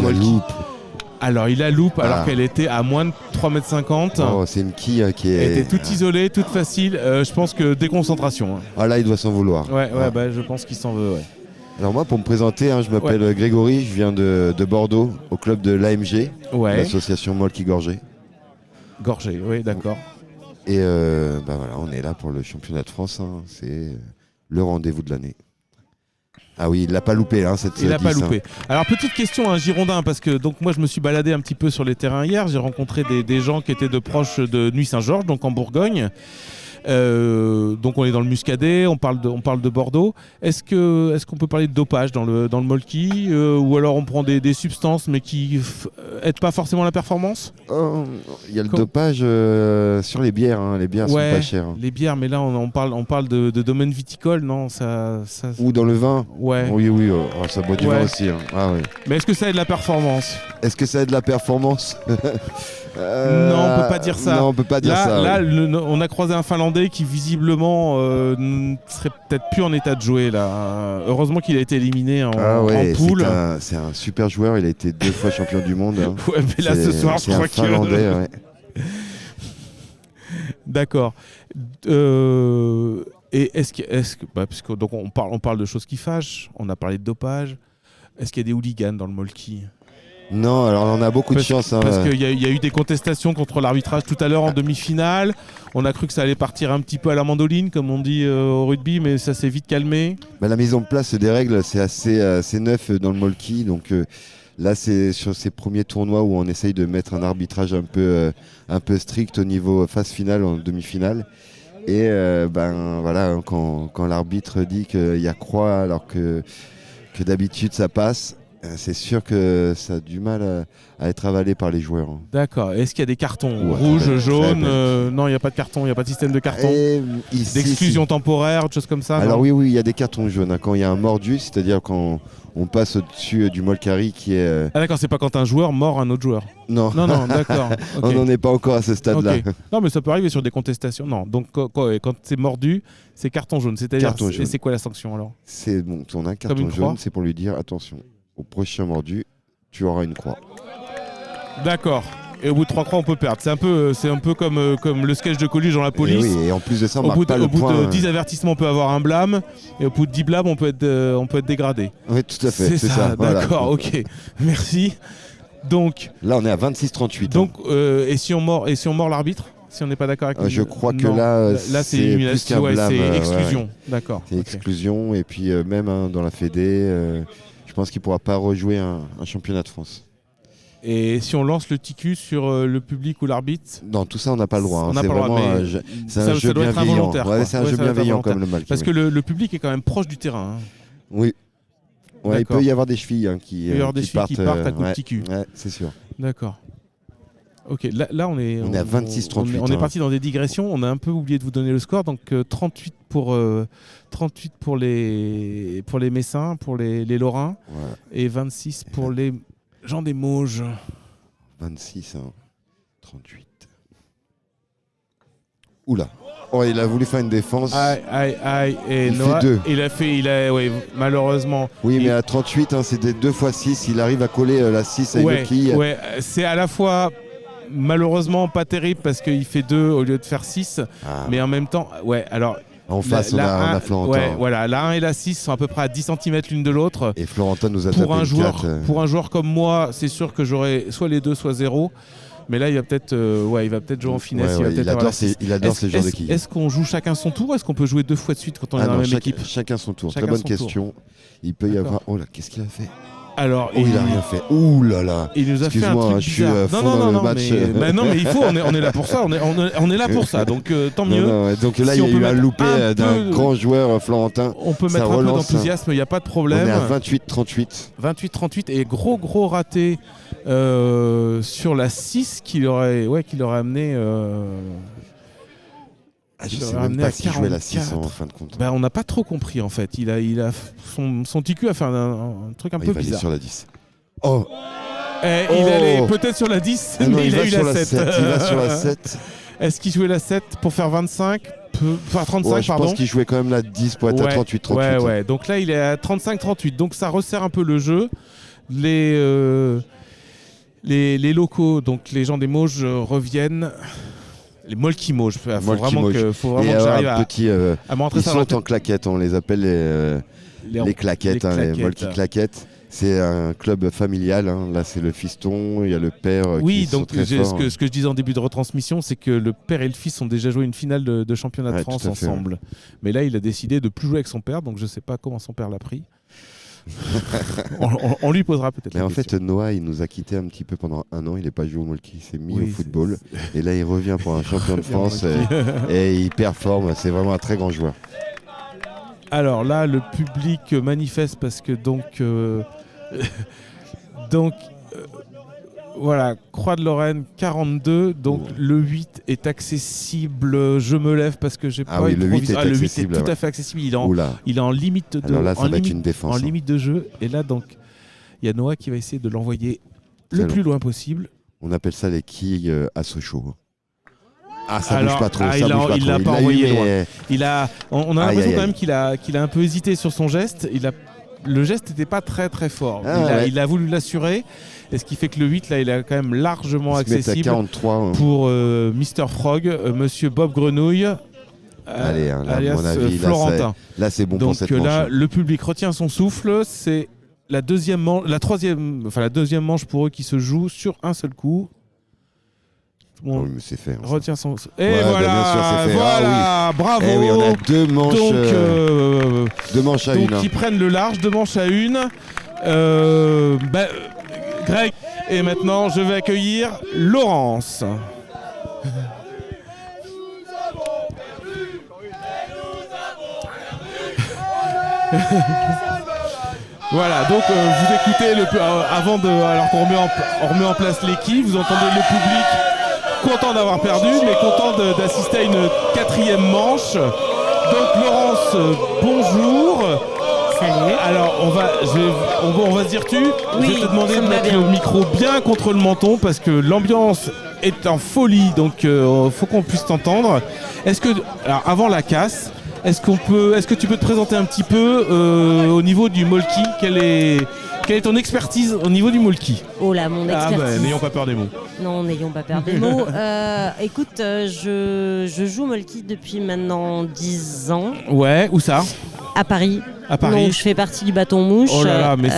Speaker 2: Alors il a loupe alors qu'elle était à moins de 3,50 m.
Speaker 5: Oh, c'est une quille qui est...
Speaker 2: Elle était toute isolée, toute facile. Je pense que déconcentration. Hein.
Speaker 5: Ah là, il doit s'en vouloir.
Speaker 2: Ouais, je pense qu'il s'en veut. Ouais.
Speaker 5: Alors moi, pour me présenter, je m'appelle Grégory, je viens de Bordeaux, au club de l'AMG, l'association Molki Gorgé.
Speaker 2: Gorgé, oui, d'accord.
Speaker 5: Et voilà, on est là pour le championnat de France. Hein. C'est le rendez-vous de l'année. Ah oui, il l'a pas loupé cette
Speaker 2: Il l'a pas loupé. Alors petite question à un Girondin, parce que donc moi je me suis baladé un petit peu sur les terrains hier, j'ai rencontré des gens qui étaient de proches de Nuit-Saint-Georges, donc en Bourgogne. Donc on est dans le Muscadet, on parle de Bordeaux. Est-ce qu'on peut parler de dopage dans le Molki ou alors on prend des substances mais qui aident pas forcément la performance?
Speaker 5: Il y a le dopage sur les bières, hein. Les bières sont pas chères. Hein.
Speaker 2: Les bières, mais là on parle de domaine viticole, non ça...
Speaker 5: Ou dans le vin.
Speaker 2: Ouais.
Speaker 5: Oui, ça boit du vin aussi. Hein. Ah, ouais.
Speaker 2: Mais est-ce que ça aide la performance?
Speaker 5: Est-ce que ça aide la performance?
Speaker 2: Non, on peut pas dire ça.
Speaker 5: Non, on peut pas dire ça.
Speaker 2: Là, on a croisé un Finlandais qui visiblement ne serait peut-être plus en état de jouer là. Heureusement qu'il a été éliminé en poule.
Speaker 5: C'est un super joueur. Il a été 2 fois champion du monde. Hein.
Speaker 2: Ouais, mais là ce soir, je crois qu'il.
Speaker 5: Finlandais. Ouais.
Speaker 2: D'accord. Et est-ce que puisque donc on parle de choses qui fâchent. On a parlé de dopage. Est-ce qu'il y a des hooligans dans le Molki?
Speaker 5: Non, alors on a beaucoup de chance.
Speaker 2: Parce qu'il y a eu des contestations contre l'arbitrage tout à l'heure en demi-finale. On a cru que ça allait partir un petit peu à la mandoline, comme on dit au rugby, mais ça s'est vite calmé.
Speaker 5: La mise en place des règles, c'est assez neuf dans le molki. Donc là, c'est sur ces premiers tournois où on essaye de mettre un arbitrage un peu strict au niveau phase finale, en demi-finale. Et voilà, quand l'arbitre dit qu'il y a croix alors que d'habitude ça passe, c'est sûr que ça a du mal à être avalé par les joueurs.
Speaker 2: D'accord. Est-ce qu'il y a des cartons rouges, jaunes Non, il n'y a pas de carton, il n'y a pas de système de carton. D'exclusion temporaire, des choses comme ça.
Speaker 5: Alors oui, il y a des cartons jaunes. Quand il y a un mordu, c'est-à-dire quand on passe au-dessus du molkari qui est...
Speaker 2: Ah d'accord, c'est pas quand un joueur mord un autre joueur.
Speaker 5: Non,
Speaker 2: d'accord. Okay.
Speaker 5: On n'en est pas encore à ce stade-là.
Speaker 2: Okay. Non, mais ça peut arriver sur des contestations. Non, donc quand c'est mordu, c'est carton jaune. C'est-à-dire, c'est quoi la sanction alors ?
Speaker 5: On a un carton jaune, c'est pour lui dire attention. Au prochain mordu, tu auras une croix.
Speaker 2: D'accord. Et au bout de 3 croix, on peut perdre. C'est un peu comme le sketch de Coluche dans la police.
Speaker 5: Et oui, et en plus de ça,
Speaker 2: au bout de 10 avertissements, on peut avoir un blâme. Et au bout de 10 blâmes, on peut être dégradé.
Speaker 5: Oui, tout à fait. C'est ça.
Speaker 2: D'accord,
Speaker 5: voilà.
Speaker 2: Ok. Merci. Donc,
Speaker 5: là, on est à 26-38.
Speaker 2: Donc, et si on mord l'arbitre ? Si on n'est pas d'accord avec
Speaker 5: je crois que là
Speaker 2: c'est élimination, c'est exclusion. Ouais. D'accord.
Speaker 5: C'est exclusion. Et puis, même dans la Fédé... je pense qu'il ne pourra pas rejouer un championnat de France.
Speaker 2: Et si on lance le TQ sur le public ou l'arbitre ?
Speaker 5: Non, tout ça, on n'a pas le droit.
Speaker 2: C'est vraiment
Speaker 5: un jeu bienveillant. C'est un jeu bienveillant comme le mal.
Speaker 2: Parce que le public est quand même proche du terrain.
Speaker 5: Oui. Ouais, il peut y avoir des chevilles qui partent
Speaker 2: à coup de TQ.
Speaker 5: Ouais, c'est sûr.
Speaker 2: D'accord. Ok, là on est
Speaker 5: à 26-38.
Speaker 2: On est parti dans des digressions. On a un peu oublié de vous donner le score. Donc 38 pour les Messins, pour les Lorrains, et 26 pour les gens des Mauges.
Speaker 5: 26, 38. Oula. Oh, il a voulu faire une défense.
Speaker 2: Aïe. Et
Speaker 5: il
Speaker 2: Noah,
Speaker 5: fait
Speaker 2: 2. Malheureusement.
Speaker 5: Oui, mais à 38, c'est des 2 x 6. Il arrive à coller la 6 avec le quille.
Speaker 2: Ouais, c'est à la fois... Malheureusement pas terrible parce qu'il fait 2 au lieu de faire 6, mais en même temps, alors
Speaker 5: en face on a Florentin.
Speaker 2: Ouais, voilà, la 1 et la 6 sont à peu près à 10 cm l'une de l'autre.
Speaker 5: Et Florentin nous a tapé
Speaker 2: pour un joueur comme moi, c'est sûr que j'aurais soit les 2 soit 0. Mais là, il va peut-être jouer en finesse.
Speaker 5: Il adore ce genre de quilles.
Speaker 2: Est-ce qu'on joue chacun son tour ou est-ce qu'on peut jouer 2 fois de suite quand on est dans la même équipe ?
Speaker 5: Chacun son tour. Très bonne question. Il peut y avoir... Oh là, qu'est-ce qu'il a fait ?
Speaker 2: Alors,
Speaker 5: il a rien fait. Ouh là là.
Speaker 2: Il nous a fait un truc bizarre. Non, mais il faut. On est là pour ça. On est là pour ça. Donc tant mieux.
Speaker 5: Donc là, il y a eu un loupé d'un grand joueur florentin.
Speaker 2: On peut mettre un peu d'enthousiasme. Il n'y a pas de problème.
Speaker 5: On est à 28-38.
Speaker 2: 28-38 et gros raté sur la 6 qui l'aurait amené.
Speaker 5: Je sais même pas s'il jouait la 6 en fin de compte.
Speaker 2: On n'a pas trop compris en fait. Son TQ a fait un truc un peu bizarre.
Speaker 5: Il va aller sur la 10. Oh.
Speaker 2: Il allait peut-être sur la 10, mais il a eu la 7.
Speaker 5: Il va sur la 7.
Speaker 2: Est-ce qu'il jouait la 7 pour faire 25 Enfin 35,
Speaker 5: je pense qu'il jouait quand même la 10 pour être à 38-38.
Speaker 2: Ouais. Donc là, il est à 35-38. Donc ça resserre un peu le jeu. Les locaux, donc les gens des Mauges reviennent. Les Molki Mauges. Il faut vraiment que j'arrive à me rentrer ça.
Speaker 5: Ils sont en claquettes, on les appelle les claquettes, les Molki claquettes. C'est un club familial. Là, c'est le fiston, il y a le père.
Speaker 2: Oui,
Speaker 5: donc
Speaker 2: ce que je disais en début de retransmission, c'est que le père et le fils ont déjà joué une finale de championnat de France ensemble. Mais là, il a décidé de plus jouer avec son père, donc je ne sais pas comment son père l'a pris. on lui posera peut-être.
Speaker 5: Mais en fait, Noah, il nous a quitté un petit peu pendant 1 an. Il n'est pas joué au Molki, il s'est mis au football. Et là, il revient pour un champion de France et il performe. C'est vraiment un très grand joueur.
Speaker 2: Alors là, le public manifeste parce que voilà, Croix de Lorraine 42, donc le 8 est accessible. Je me lève parce que j'ai pas
Speaker 5: le 8 est
Speaker 2: le 8 est tout à fait accessible. Il est en limite de.
Speaker 5: Alors là, ça va être une défense.
Speaker 2: En limite de jeu. Et là, donc, il y a Noah qui va essayer de l'envoyer le plus loin possible.
Speaker 5: On appelle ça les quilles à Sochaux. Ça bouge pas trop.
Speaker 2: Il l'a pas envoyé loin. On a l'impression quand même qu'il a un peu hésité sur son geste. Le geste n'était pas très très fort. Il a voulu l'assurer. Et ce qui fait que le 8, là, il est quand même largement accessible
Speaker 5: 43,
Speaker 2: pour Mr. Frog, Monsieur Bob Grenouille,
Speaker 5: alias
Speaker 2: mon avis, Florentin.
Speaker 5: Là, c'est bon
Speaker 2: donc,
Speaker 5: pour cette manche.
Speaker 2: Là, le public retient son souffle. C'est la deuxième manche pour eux qui se joue sur un seul coup.
Speaker 5: Bon, oui, mais c'est fait.
Speaker 2: Retient son. Et voilà, bien sûr, c'est fait. Voilà, bravo.
Speaker 5: Oui, on a deux manches.
Speaker 2: Donc,
Speaker 5: deux manches à une.
Speaker 2: Donc, qui prennent le large, 2 manches à une. Greg. Et maintenant, je vais accueillir Laurence. Voilà, donc vous écoutez avant de, alors qu'on remet en place l'équipe, vous entendez le public content d'avoir perdu, mais content d'assister à une 4e manche. Donc Laurence, bonjour.
Speaker 6: Salut.
Speaker 2: Alors on va se dire tu.
Speaker 6: Oui,
Speaker 2: je vais te demander de mettre le micro bien contre le menton parce que l'ambiance est en folie, donc faut qu'on puisse t'entendre. Alors avant la casse, est-ce que tu peux te présenter un petit peu au niveau du molki? Quelle est ton expertise au niveau du molki?
Speaker 6: Oh là, mon expertise.
Speaker 2: N'ayons pas peur des mots.
Speaker 6: Non, n'ayons pas peur des mots. Écoute, je joue molki depuis maintenant 10 ans.
Speaker 2: Ouais, où ça?
Speaker 6: À Paris.
Speaker 2: À Paris.
Speaker 6: Donc, je fais partie du bâton mouche.
Speaker 2: Oh là là, mais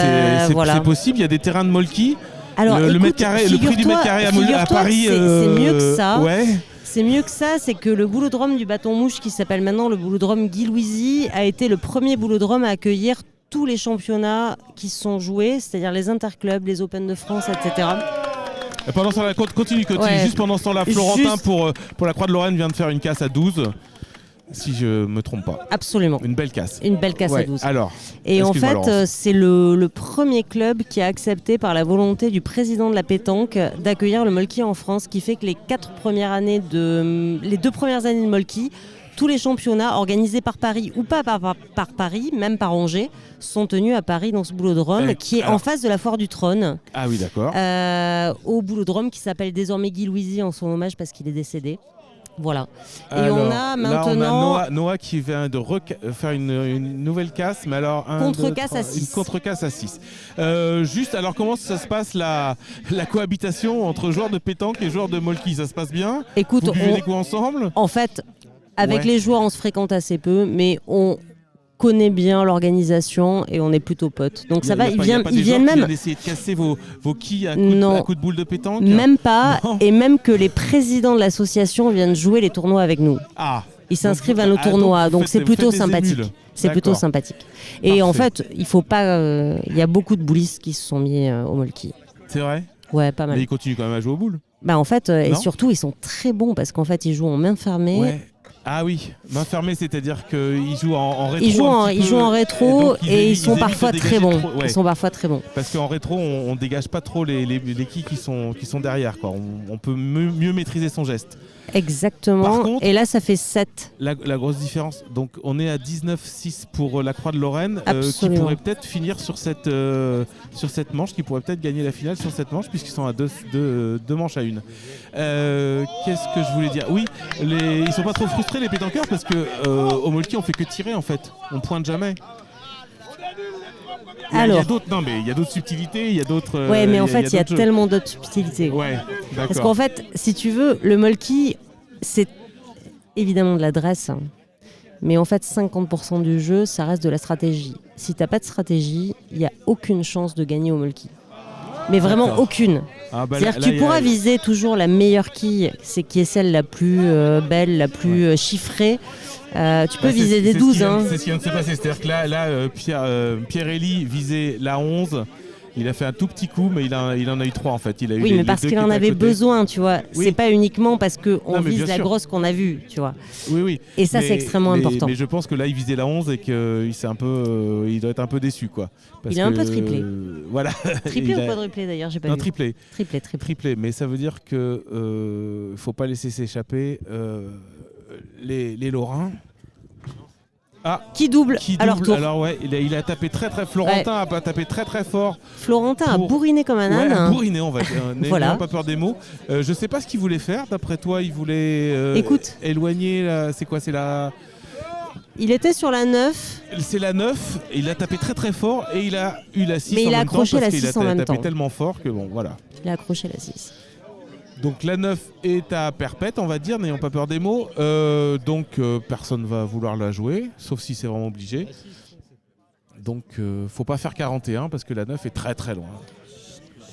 Speaker 6: voilà.
Speaker 2: c'est possible, il y a des terrains de molki.
Speaker 6: Alors,
Speaker 2: le prix du mètre carré à Paris.
Speaker 6: C'est mieux que ça.
Speaker 2: Ouais.
Speaker 6: C'est mieux que ça, c'est que le boulodrome du bâton mouche, qui s'appelle maintenant le boulodrome Guy Louisy, a été le premier boulodrome à accueillir tous les championnats qui se sont joués, c'est-à-dire les interclubs, les Open de France, etc.
Speaker 2: Et pendant ce temps-là, continue. Ouais. Juste pendant ce temps-là, Florentin pour la Croix de Lorraine vient de faire une casse à 12. Si je me trompe pas.
Speaker 6: Absolument.
Speaker 2: Une belle casse.
Speaker 6: Une belle casse à 12.
Speaker 2: Alors,
Speaker 6: et en fait, c'est le premier club qui a accepté par la volonté du président de la pétanque d'accueillir le molki en France, qui fait que les 2 premières années de molki, tous les championnats organisés par Paris ou pas par Paris, même par Angers, sont tenus à Paris dans ce boulodrome qui est en face de la Foire du Trône.
Speaker 2: Ah oui, d'accord.
Speaker 6: Au boulodrome qui s'appelle désormais Guy Louisy en son hommage parce qu'il est décédé. Voilà. Et
Speaker 2: alors,
Speaker 6: on a maintenant...
Speaker 2: Là, on a Noah qui vient de faire une nouvelle casse, mais alors...
Speaker 6: Contre-casse à 6.
Speaker 2: Une contre-casse à 6. Juste, alors comment ça se passe la cohabitation entre joueurs de pétanque et joueurs de molki? Ça se passe bien?
Speaker 6: Écoute,
Speaker 2: vous buvez des coups ensemble?
Speaker 6: En fait, avec les joueurs, on se fréquente assez peu, mais on connaît bien l'organisation et on est plutôt potes. Donc ça va, ils viennent même
Speaker 2: essayer de casser vos quilles à coups de boule de pétanque.
Speaker 6: Même pas, et même que les présidents de l'association viennent jouer les tournois avec nous. Ils s'inscrivent à nos tournois, donc c'est plutôt sympathique. C'est plutôt sympathique. Et en fait, il faut pas. Il y a beaucoup de boulistes qui se sont mis au molki.
Speaker 2: C'est vrai?
Speaker 6: Ouais, pas mal.
Speaker 2: Mais ils continuent quand même à jouer aux boules.
Speaker 6: Bah en fait, et surtout ils sont très bons parce qu'en fait ils jouent en main fermée.
Speaker 2: Ouais. Ah oui, main fermée, c'est-à-dire qu'ils jouent en rétro.
Speaker 6: Ils jouent en rétro et ils sont parfois très bons. Ils sont parfois très bons.
Speaker 2: Parce qu'en rétro, on dégage pas trop les quilles qui sont derrière, quoi. On peut mieux maîtriser son geste.
Speaker 6: Exactement.
Speaker 2: Par contre,
Speaker 6: et là, ça fait 7.
Speaker 2: La grosse différence, donc on est à 19-6 pour la Croix de Lorraine, qui pourrait peut-être finir sur cette manche, qui pourrait peut-être gagner la finale sur cette manche, puisqu'ils sont à deux manches à une. Qu'est-ce que je voulais dire? Oui, ils sont pas trop frustrés les pétanqueurs, parce que au molki on fait que tirer en fait, on pointe jamais.
Speaker 6: Alors,
Speaker 2: il y a d'autres subtilités, il y a d'autres.
Speaker 6: Ouais, mais en fait, il y a tellement d'autres subtilités.
Speaker 2: Ouais, d'accord.
Speaker 6: Parce qu'en fait, si tu veux, le molki, c'est évidemment de l'adresse, mais en fait, 50% du jeu, ça reste de la stratégie. Si t'as pas de stratégie, il y a aucune chance de gagner au molki. Mais vraiment aucune. C'est-à-dire que tu pourras viser toujours la meilleure quille, qui est celle la plus belle, la plus chiffrée. Tu peux viser des 12.
Speaker 2: C'est ce qui vient de se passer. C'est-à-dire que là Pierre-Élie visait la 11. Il a fait un tout petit coup, mais il en a eu 3 en fait.
Speaker 6: Oui, mais parce qu'il en avait besoin, tu vois. Oui. C'est pas uniquement parce qu'on vise la grosse qu'on a vue, tu vois.
Speaker 2: Oui.
Speaker 6: Et ça, c'est extrêmement important.
Speaker 2: Mais je pense que là, il visait la 11 et qu'il il doit être un peu déçu, quoi.
Speaker 6: Il est un peu triplé.
Speaker 2: Voilà.
Speaker 6: Triplé ou quadruplé d'ailleurs, j'ai pas vu.
Speaker 2: Non, triplé.
Speaker 6: Triplé.
Speaker 2: Mais ça veut dire que faut pas laisser s'échapper les Lorrains.
Speaker 6: Qui double à leur tour.
Speaker 2: Alors ouais, il a tapé très très. Florentin a tapé très très fort.
Speaker 6: Florentin a bourriné comme un âne.
Speaker 2: A bourriné, on va dire.
Speaker 6: Voilà.
Speaker 2: Pas peur des mots. Je sais pas ce qu'il voulait faire. D'après toi, il voulait éloigner. C'est quoi? C'est la.
Speaker 6: Il était sur la 9.
Speaker 2: C'est la 9. Et il a tapé très très fort et il a eu la 6
Speaker 6: Mais
Speaker 2: en
Speaker 6: il a
Speaker 2: même temps.
Speaker 6: accroché la 6 en même temps.
Speaker 2: Il a tapé tellement fort que bon, voilà.
Speaker 6: Il a accroché la 6.
Speaker 2: Donc la 9 est à perpète, on va dire, n'ayons pas peur des mots. Donc personne va vouloir la jouer, sauf si c'est vraiment obligé. Donc faut pas faire 41 parce que la 9 est très très loin.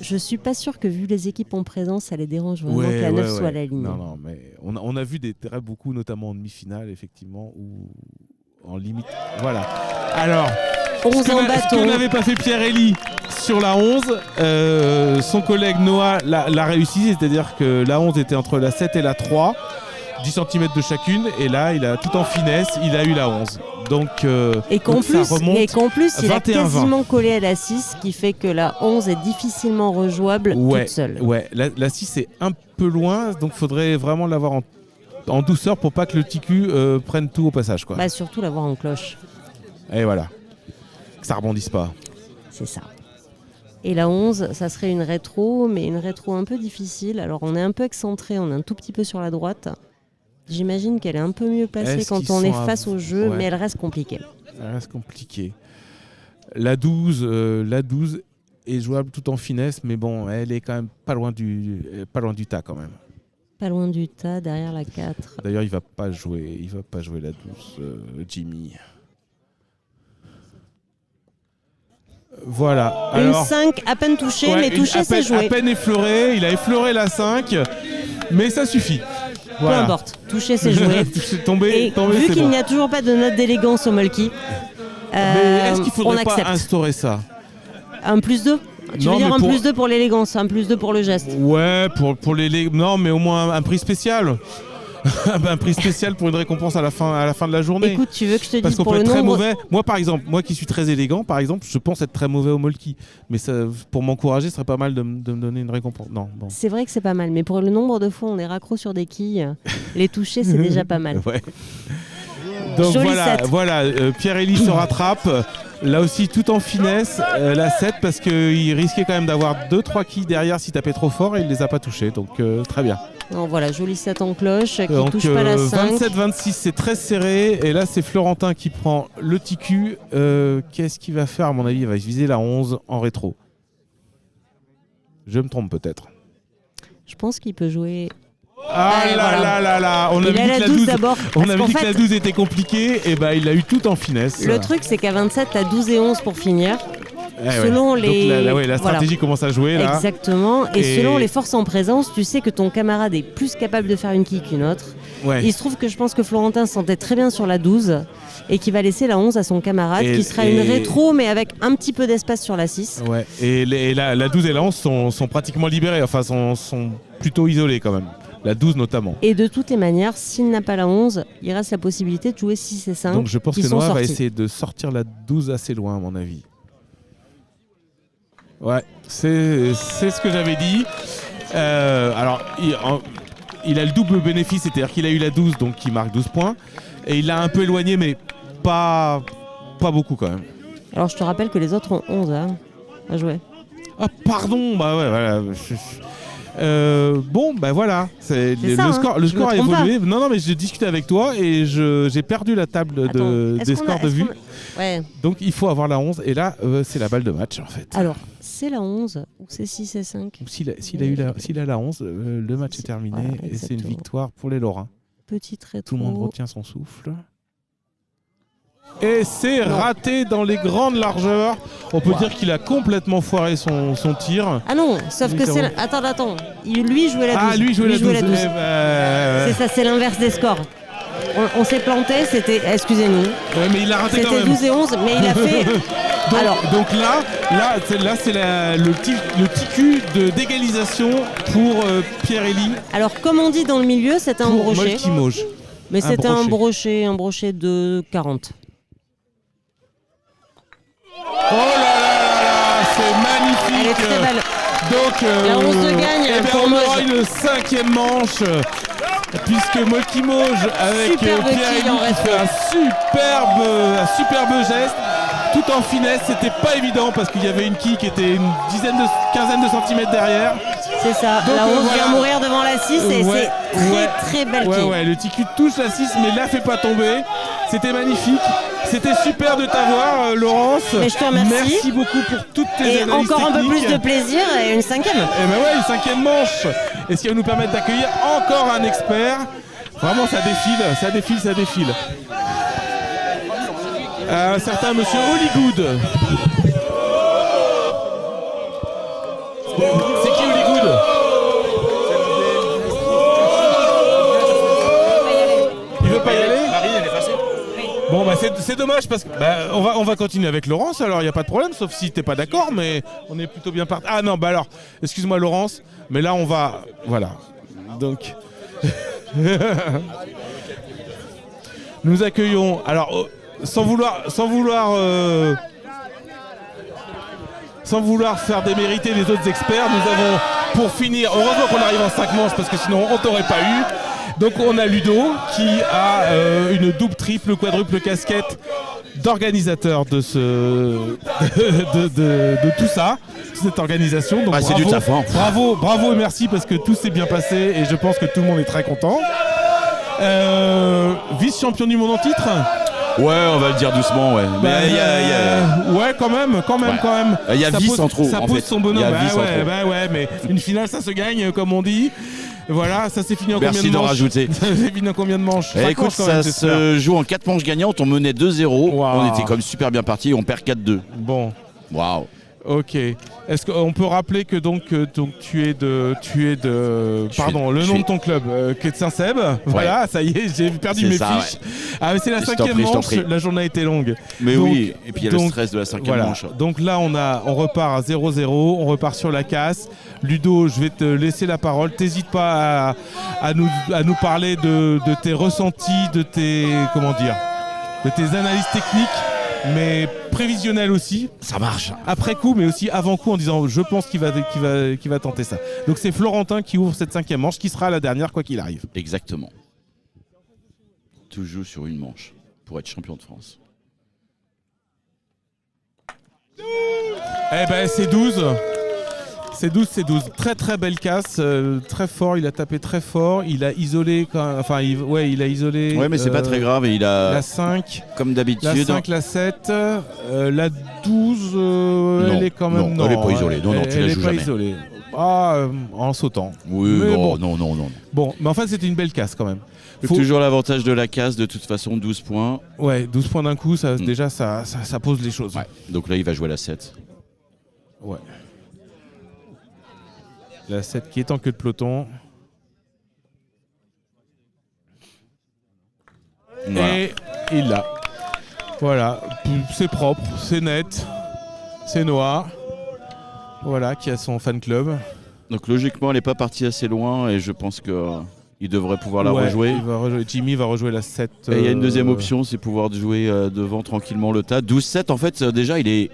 Speaker 6: Je suis pas sûr que vu les équipes en présence, ça les dérange vraiment que la 9 soit à la ligne.
Speaker 2: Non, mais on a vu des très beaucoup, notamment en demi-finale, effectivement, ou en limite. Voilà. Alors,
Speaker 6: 11 en
Speaker 2: ce que n'avait pas fait Pierre-Élie sur la 11, son collègue Noah l'a réussi, c'est-à-dire que la 11 était entre la 7 et la 3, 10 cm de chacune, et là, il a tout en finesse, il a eu la 11. Donc,
Speaker 6: et qu'en plus, il a
Speaker 2: 21-20.
Speaker 6: quasiment collé à la 6, qui fait que la 11 est difficilement rejouable toute seule.
Speaker 2: Ouais, la 6 est un peu loin, donc il faudrait vraiment l'avoir en douceur pour pas que le TQ prenne tout au passage, quoi.
Speaker 6: Bah, surtout l'avoir en cloche.
Speaker 2: Et voilà, que ça rebondisse pas.
Speaker 6: C'est ça. Et la 11, ça serait une rétro, mais une rétro un peu difficile. Alors on est un peu excentré, on est un tout petit peu sur la droite. J'imagine qu'elle est un peu mieux placée quand on est face au jeu, mais elle reste compliquée.
Speaker 2: Elle reste compliquée. La 12 est jouable tout en finesse, mais bon, elle est quand même pas loin du tas quand même.
Speaker 6: Pas loin du tas, derrière la 4.
Speaker 2: D'ailleurs, il va pas jouer la 12, Jimmy. Voilà.
Speaker 6: Alors, une 5 à peine touchée, mais touchée, c'est joué.
Speaker 2: À peine effleuré, il a effleuré la 5, mais ça suffit. Voilà.
Speaker 6: Peu importe, touché c'est joué.
Speaker 2: tombé,
Speaker 6: vu qu'il n'y a toujours pas de note d'élégance au Molki,
Speaker 2: mais est-ce qu'il faudrait pas instaurer ça?
Speaker 6: Un +2 Tu veux dire un +2 pour l'élégance, un +2 pour le geste? Ouais,
Speaker 2: pour l'élégance. Non, mais au moins un prix spécial. Un prix spécial pour une récompense à la fin de la journée.
Speaker 6: Écoute, tu veux que je te dise
Speaker 2: parce qu'on
Speaker 6: pour
Speaker 2: peut
Speaker 6: le
Speaker 2: être très
Speaker 6: nombre...
Speaker 2: mauvais. Moi, par exemple, moi qui suis très élégant, par exemple, je pense être très mauvais au Molki. Mais ça, pour m'encourager, ce serait pas mal de me donner une récompense. Non, bon.
Speaker 6: C'est vrai que c'est pas mal, mais pour le nombre de fois on est raccro sur des quilles, les toucher c'est déjà pas mal.
Speaker 2: Ouais. Donc
Speaker 6: Joli
Speaker 2: voilà, Pierre-Élie se rattrape. Là aussi, tout en finesse, la 7, parce qu'il risquait quand même d'avoir 2-3 quilles derrière s'il tapait trop fort et il les a pas touchés. Donc très bien.
Speaker 6: Donc voilà, joli 7 en cloche qui ne touche pas la 5.
Speaker 2: 27-26, c'est très serré. Et là, c'est Florentin qui prend le TQ. Qu'est-ce qu'il va faire? À mon avis, il va viser la 11 en rétro. Je me trompe peut-être.
Speaker 6: Je pense qu'il peut jouer...
Speaker 2: Ah là. On a vu que la 12 d'abord. On a vu que la 12 était compliquée. Et bah, il a eu tout en finesse.
Speaker 6: Le truc, c'est qu'à 27, tu as 12 et 11 pour finir. Selon les...
Speaker 2: Donc la stratégie commence à jouer là.
Speaker 6: Exactement. Et selon les forces en présence, tu sais que ton camarade est plus capable de faire une quille qu'une autre. Ouais. Il se trouve que je pense que Florentin se sentait très bien sur la 12 et qui va laisser la 11 à son camarade, qui sera une rétro mais avec un petit peu d'espace sur la 6.
Speaker 2: Ouais. Et la 12 et la 11 sont pratiquement libérés, enfin sont plutôt isolés quand même. La 12 notamment.
Speaker 6: Et de toutes les manières, s'il n'a pas la 11, il reste la possibilité de jouer 6 et 5.
Speaker 2: Donc je pense que Noah va essayer de sortir la 12 assez loin à mon avis. Ouais, c'est ce que j'avais dit. Alors, il a le double bénéfice, c'est-à-dire qu'il a eu la 12, donc il marque 12 points. Et il l'a un peu éloigné, mais pas beaucoup quand même.
Speaker 6: Alors, je te rappelle que les autres ont 11 à jouer.
Speaker 2: Ah, pardon. Bah ouais, voilà. Bon, bah voilà. Le score a évolué. Pas. Non, mais j'ai discuté avec toi et j'ai perdu la table des scores de vue.
Speaker 6: Ouais.
Speaker 2: Donc il faut avoir la 11 et là c'est la balle de match en fait.
Speaker 6: Alors c'est la 11 ou c'est 6 et 5?
Speaker 2: S'il a la 11, le match est terminé et c'est une victoire pour les Lorrains.
Speaker 6: Petite rétro.
Speaker 2: Tout le monde retient son souffle. Et c'est raté dans les grandes largeurs. On peut dire qu'il a complètement foiré son tir.
Speaker 6: Ah non, sauf que c'est... Attends. Lui jouait la 12.
Speaker 2: Ah, lui jouait la 12.
Speaker 6: C'est ça, c'est l'inverse des scores. On s'est planté, c'était... Excusez-nous.
Speaker 2: Ouais, mais il a raté quand même.
Speaker 6: C'était 12 et 11, mais il a fait...
Speaker 2: Donc là c'est le TQ d'égalisation pour Pierre-Élie.
Speaker 6: Alors, comme on dit dans le milieu, c'était un brochet.
Speaker 2: Molki Mauge.
Speaker 6: Mais c'était un brochet de 40.
Speaker 2: Oh là, c'est magnifique.
Speaker 6: Elle est très belle.
Speaker 2: Donc,
Speaker 6: la 11 de gagne pour
Speaker 2: on aura une 5e manche, puisque Molki Mauge avec Pierre-Élie qui fait un superbe geste, tout en finesse. C'était pas évident parce qu'il y avait une quille qui était une quinzaine de centimètres derrière.
Speaker 6: C'est ça. Donc, la 11 vient mourir devant la 6 et c'est très belle quille.
Speaker 2: Ouais, le TQ touche la 6 mais la fait pas tomber. C'était magnifique. C'était super de t'avoir, Laurence.
Speaker 6: Mais je te remercie.
Speaker 2: Merci beaucoup pour toutes tes analyses techniques.
Speaker 6: Et encore un peu plus de plaisir et une 5e.
Speaker 2: Et ben ouais, une 5e manche. Et ce qui va nous permettre d'accueillir encore un expert. Vraiment, ça défile. Un certain monsieur Hollygood. C'est qui Hollygood? Il veut pas y aller?
Speaker 7: Marine, elle est effacée.
Speaker 2: Bon bah c'est dommage parce que on va continuer avec Laurence, alors il n'y a pas de problème, sauf si t'es pas d'accord, mais on est plutôt bien parti. Ah non, bah alors, excuse-moi Laurence, mais là on va... Voilà. Donc... Nous accueillons... Alors, sans vouloir faire démériter les autres experts, nous avons, pour finir, heureusement qu'on arrive en 5 manches parce que sinon on t'aurait pas eu. Donc on a Ludo qui a une double, triple, quadruple casquette d'organisateur de tout ça, cette organisation. Donc
Speaker 7: c'est du taf, hein.
Speaker 2: Bravo et merci parce que tout s'est bien passé et je pense que tout le monde est très content. Vice-champion du monde en titre.
Speaker 7: Ouais, on va le dire doucement, ouais. Mais
Speaker 2: ouais, quand même.
Speaker 7: Il y a vice en trop.
Speaker 2: Ça
Speaker 7: en
Speaker 2: pose
Speaker 7: fait.
Speaker 2: son bonhomme.
Speaker 7: Ouais.
Speaker 2: Mais une finale, ça se gagne, comme on dit. Voilà, ça s'est fini en combien de manches?
Speaker 7: Merci d'en rajouter.
Speaker 2: Ça s'est fini en combien de manches?
Speaker 7: Écoute, ça se joue en 4 manches gagnantes. On menait 2-0. Wow. On était comme super bien partis. On perd 4-2.
Speaker 2: Bon.
Speaker 7: Waouh.
Speaker 2: Ok. Est-ce qu'on peut rappeler que donc tu es de pardon, le nom de ton club qui est de Saint-Seb. Ouais. Voilà, ça y est, j'ai perdu mes fiches. Ouais. Ah mais c'est la 5e manche, la journée a été longue.
Speaker 7: Mais donc, oui, et puis il y a le stress de la 5e manche.
Speaker 2: Donc là on repart à 0-0, on repart sur la casse. Ludo, je vais te laisser la parole. T'hésites pas à nous parler de tes ressentis, de tes analyses techniques. Mais prévisionnel aussi.
Speaker 7: Ça marche.
Speaker 2: Après coup, mais aussi avant coup en disant je pense qu'il va tenter ça. Donc c'est Florentin qui ouvre cette 5e manche qui sera la dernière quoi qu'il arrive.
Speaker 7: Exactement. Toujours sur une manche pour être champion de France.
Speaker 2: Eh ben c'est 12. C'est 12. Très très belle casse, très fort, il a tapé très fort, il a isolé il a isolé.
Speaker 7: Ouais mais c'est pas très grave, et il a
Speaker 2: la 5
Speaker 7: comme d'habitude.
Speaker 2: La 5, la 7, la 12 elle est quand même
Speaker 7: non, elle est pas isolée. Non, tu la joues jamais.
Speaker 2: Isolée. Ah en sautant.
Speaker 7: Oui, non.
Speaker 2: Bon, mais en fait c'était une belle casse quand même.
Speaker 7: Toujours l'avantage de la casse, de toute façon 12 points.
Speaker 2: Ouais, 12 points d'un coup, déjà ça pose les choses.
Speaker 7: Ouais. Donc là il va jouer la 7.
Speaker 2: Ouais. La 7 qui est en queue de peloton. Voilà. Et il l'a. Voilà. C'est propre, c'est net, c'est noir. Voilà, qui a son fan club.
Speaker 7: Donc logiquement, elle n'est pas partie assez loin et je pense qu'il devrait pouvoir la rejouer.
Speaker 2: Jimmy va rejouer la 7.
Speaker 7: Et il y a une deuxième option, c'est pouvoir jouer devant tranquillement le tas. 12-7, en fait, déjà, il est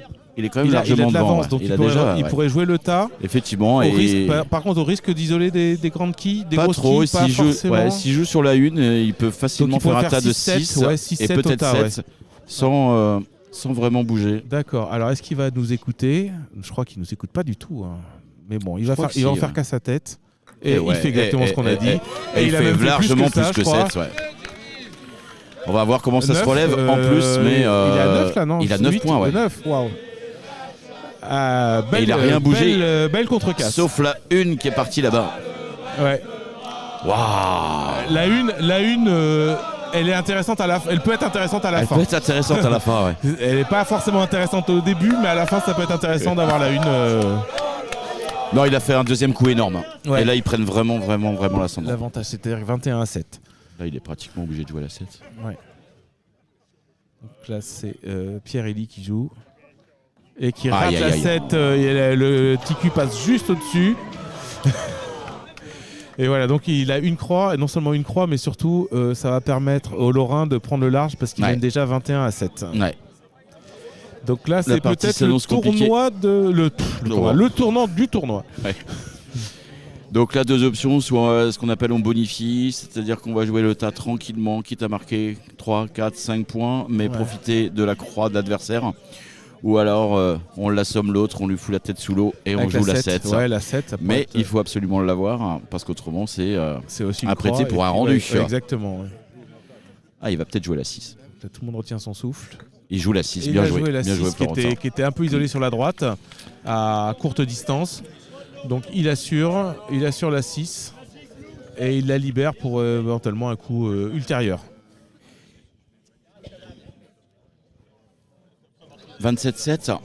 Speaker 7: quand même largement devant.
Speaker 2: Donc il pourrait jouer le tas.
Speaker 7: Effectivement.
Speaker 2: Par contre, au risque d'isoler des grandes quilles, des grosses
Speaker 7: trop,
Speaker 2: quilles, pas forcément.
Speaker 7: S'il joue sur la 1, il peut facilement faire un tas de 6 et peut-être 7 sans vraiment bouger.
Speaker 2: D'accord. Alors, est-ce qu'il va nous écouter? Je crois qu'il ne nous écoute pas du tout. Hein. Mais bon, il va en faire qu'à sa tête. Et il fait exactement ce qu'on a dit.
Speaker 7: Et il fait largement plus que 7. On va voir comment ça se relève en plus. Mais
Speaker 2: il est à 9 là, non?
Speaker 7: Il a 9 points, ouais.
Speaker 2: 9, waouh.
Speaker 7: Et il n'a rien bougé.
Speaker 2: Belle contre-casse.
Speaker 7: Sauf la 1 qui est partie là-bas.
Speaker 2: Ouais.
Speaker 7: Waouh.
Speaker 2: La 1 elle est intéressante elle peut être intéressante à la fin.
Speaker 7: Elle peut être intéressante à la fin, ouais.
Speaker 2: Elle n'est pas forcément intéressante au début, mais à la fin, ça peut être intéressant d'avoir la 1.
Speaker 7: Non, il a fait un deuxième coup énorme. Ouais. Et là, ils prennent vraiment l'ascendant.
Speaker 2: L'avantage, c'était 21-7.
Speaker 7: Là, il est pratiquement obligé de jouer à la 7.
Speaker 2: Ouais. Donc là, c'est Pierre-Élie qui joue. Et qui rate la 7. Le TQ passe juste au-dessus. Et voilà, donc il a une croix, et non seulement une croix, mais surtout, ça va permettre aux Lorrains de prendre le large parce qu'il mène déjà 21-7.
Speaker 7: Ouais.
Speaker 2: Donc là, c'est peut-être le tournoi le tournant du tournoi.
Speaker 7: Ouais. Donc là, 2 options, soit ce qu'on appelle on bonifie, c'est-à-dire qu'on va jouer le tas tranquillement, quitte à marquer 3, 4, 5 points, mais profiter de la croix de l'adversaire. Ou alors on l'assomme l'autre, on lui fout la tête sous l'eau et on joue la 7.
Speaker 2: Ouais, la 7
Speaker 7: mais il faut absolument l'avoir parce qu'autrement c'est aussi un prêté pour un rendu.
Speaker 2: Exactement. Ouais.
Speaker 7: Ah, il va peut-être jouer la 6.
Speaker 2: Tout le monde retient son souffle.
Speaker 7: Il joue la 6, bien joué.
Speaker 2: La 6 qui était un peu isolé sur la droite à courte distance. Donc il assure la 6 et il la libère pour éventuellement un coup ultérieur.
Speaker 7: 27-7.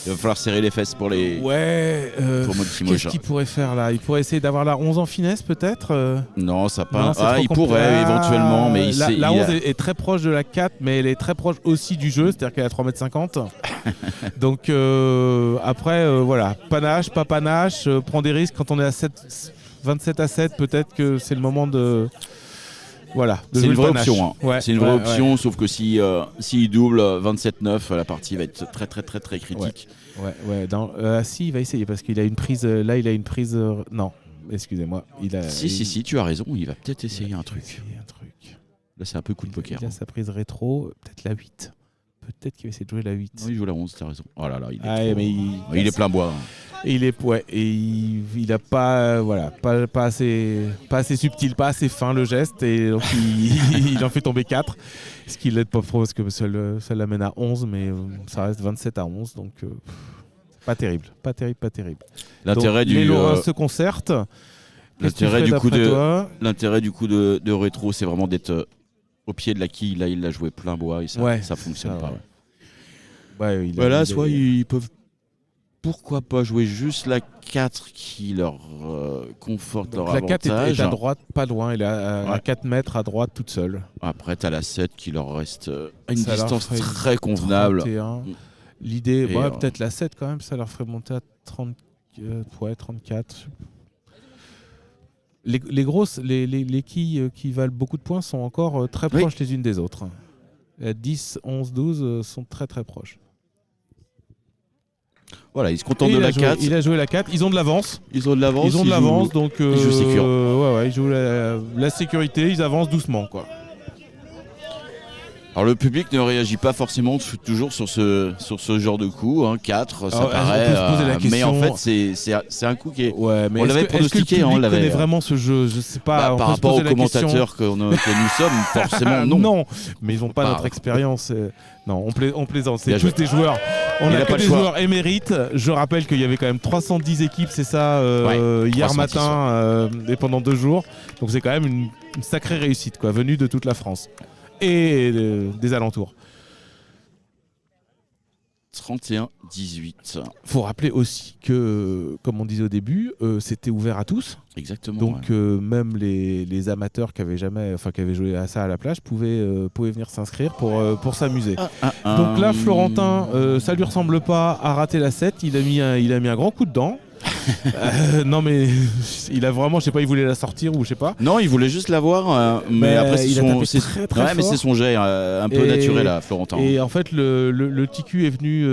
Speaker 7: Il va falloir serrer les fesses pour les.
Speaker 2: Ouais.
Speaker 7: Pour
Speaker 2: Qu'est-ce qu'il pourrait faire là? Il pourrait essayer d'avoir la 11 en finesse peut-être.
Speaker 7: Non, ça pas. Il pourrait éventuellement, mais
Speaker 2: la 11 est très proche de la 4, mais elle est très proche aussi du jeu, c'est-à-dire qu'elle est à 3,50 m. Donc après, voilà, panache, pas panache, prend des risques quand on est à 27 à 7, peut-être que c'est le moment de. Voilà,
Speaker 7: c'est une vraie option. C'est une vraie option, sauf que s'il double 27-9, la partie va être très très très très critique.
Speaker 2: Si, il va essayer parce qu'il a une prise. Là, il a une prise. Non, excusez-moi.
Speaker 7: Si, tu as raison. Il va peut-être essayer un truc. Là, c'est un peu coup de poker.
Speaker 2: Il a sa prise rétro, peut-être la 8. Peut-être qu'il va essayer de jouer la 8.
Speaker 7: Non, il joue la 11, tu as raison. Oh là là, il est plein bois.
Speaker 2: Et il a pas assez subtil, pas assez fin le geste, et donc il en fait tomber 4, ce qui l'aide pas trop parce que ça l'amène à 11, mais ça reste 27 à 11, donc pas terrible.
Speaker 7: L'intérêt
Speaker 2: les Lorrains se concertent.
Speaker 7: L'intérêt du coup de rétro, c'est vraiment d'être au pied de la quille. Là, il l'a joué plein bois et ça fonctionne pas. Ils peuvent. Pourquoi pas jouer juste la 4 qui leur conforte donc leur avantage.
Speaker 2: La 4 est à droite, pas loin, elle est à 4 mètres à droite toute seule.
Speaker 7: Après, tu as la 7 qui leur reste à une distance très convenable.
Speaker 2: 31. L'idée, peut-être la 7 quand même, ça leur ferait monter à 34. Les grosses, les quilles qui valent beaucoup de points sont encore très proches les unes des autres. 10, 11, 12 sont très très proches.
Speaker 7: Voilà, ils se contentent de la 4.
Speaker 2: Il a joué la 4. Ils ont de l'avance.
Speaker 7: Donc ils jouent
Speaker 2: sécure. Ils jouent la sécurité. Ils avancent doucement, quoi.
Speaker 7: Alors le public ne réagit pas forcément toujours sur ce genre de coup. 4, ça paraît.
Speaker 2: On peut se poser la question.
Speaker 7: Mais en fait, c'est un coup qui est.
Speaker 2: Ouais, mais
Speaker 7: on l'avait pronostiqué.
Speaker 2: Est-ce que le public connaît vraiment ce jeu? Je sais pas.
Speaker 7: Par rapport aux commentateurs que nous sommes, forcément non.
Speaker 2: Non, mais ils n'ont pas notre expérience. Non, on plaisante. C'est tous des joueurs. On n'a que des joueurs émérites. Je rappelle qu'il y avait quand même 310 équipes, c'est ça, hier matin et pendant 2 jours. Donc c'est quand même une sacrée réussite, quoi, venue de toute la France et des alentours.
Speaker 7: 31-18.
Speaker 2: Faut rappeler aussi que, comme on disait au début, c'était ouvert à tous.
Speaker 7: Exactement.
Speaker 2: Donc même les amateurs qui avaient joué à ça à la plage pouvaient venir s'inscrire pour s'amuser. Donc là, Florentin, ça lui ressemble pas à rater la 7. Il a mis un grand coup dedans. Non mais il a vraiment, je sais pas, il voulait la sortir ou je sais pas.
Speaker 7: Non, il voulait juste la voir, mais après c'est
Speaker 2: très
Speaker 7: mais c'est son jet un peu naturel à Florentin.
Speaker 2: Et en fait le TQ est venu,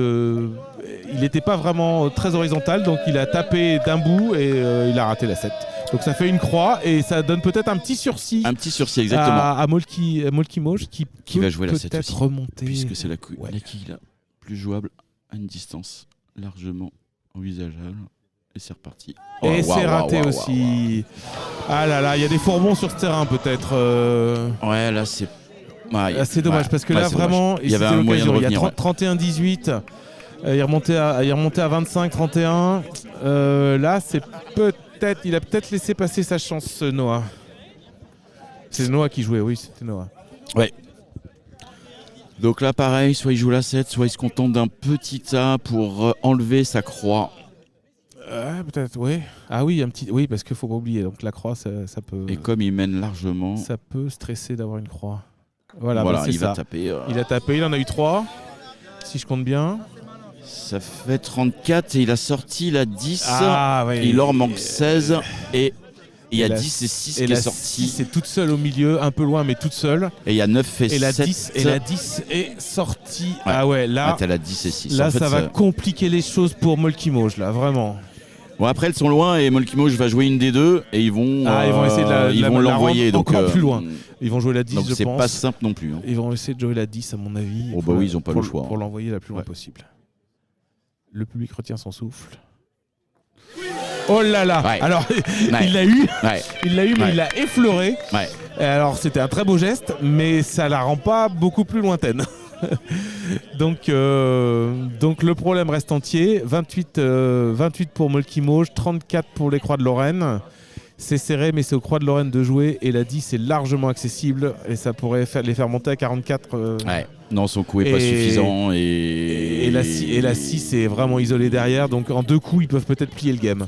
Speaker 2: il n'était pas vraiment très horizontal, donc il a tapé d'un bout et il a raté la 7. Donc ça fait une croix et ça donne peut-être un petit sursis.
Speaker 7: Un petit sursis, exactement.
Speaker 2: À Molki Mauge qui
Speaker 7: va jouer la 7 aussi,
Speaker 2: remonter.
Speaker 7: Puisque c'est la quille la plus jouable à une distance largement envisageable. Et c'est reparti.
Speaker 2: C'est raté aussi. Ah là là, il y a des fourbons sur ce terrain peut-être.
Speaker 7: Ouais, là c'est.
Speaker 2: C'est dommage parce que là vraiment,
Speaker 7: il y avait un moyen de revenir.
Speaker 2: Il y a 31-18. Il remontait à 25-31. Là, c'est peut-être. Il a peut-être laissé passer sa chance, Noah. C'est Noah qui jouait, oui, c'était Noah.
Speaker 7: Ouais. Donc là, pareil, soit il joue la 7, soit il se contente d'un petit A pour enlever sa croix.
Speaker 2: Peut-être, oui. Ah oui, un petit. Oui, parce qu'il faut pas oublier. Donc la croix, ça peut.
Speaker 7: Et comme il mène largement.
Speaker 2: Ça peut stresser d'avoir une croix. Voilà,
Speaker 7: il va taper.
Speaker 2: Il a tapé, il en a eu 3. Si je compte bien.
Speaker 7: Ça fait 34 et il a sorti la 10.
Speaker 2: Oui.
Speaker 7: Il en manque 16 et il y a 10 et 6 qui est sorti.
Speaker 2: C'est toute seule au milieu, un peu loin, mais toute seule.
Speaker 7: Et il y a 9 et 7.
Speaker 2: Et la 10 est sortie. Là.
Speaker 7: T'as la 10 et 6.
Speaker 2: Là, en fait, ça va compliquer les choses pour Molki Mauge, là, vraiment.
Speaker 7: Bon, après, elles sont loin et Molki Mauge va jouer une des deux et ils vont
Speaker 2: essayer de
Speaker 7: l'envoyer
Speaker 2: encore plus loin. Ils vont jouer la 10,
Speaker 7: donc
Speaker 2: je pense.
Speaker 7: C'est pas simple non plus.
Speaker 2: Ils vont essayer de jouer la 10, à mon avis.
Speaker 7: Ils n'ont pas le choix.
Speaker 2: Pour l'envoyer la plus loin possible. Le public retient son souffle. Oh là là. Alors, il l'a eu. Mais il l'a effleuré. Alors, c'était un très beau geste, mais ça la rend pas beaucoup plus lointaine. donc le problème reste entier. 28 pour Molki Mauge, 34 pour les Croix de Lorraine. C'est serré, mais c'est aux Croix de Lorraine de jouer. Et la 10 est largement accessible. Et ça pourrait les faire monter à 44.
Speaker 7: Ouais. Non, son coup n'est pas suffisant.
Speaker 2: Et la 6 est vraiment isolée derrière. Donc en 2 coups, ils peuvent peut-être plier le game.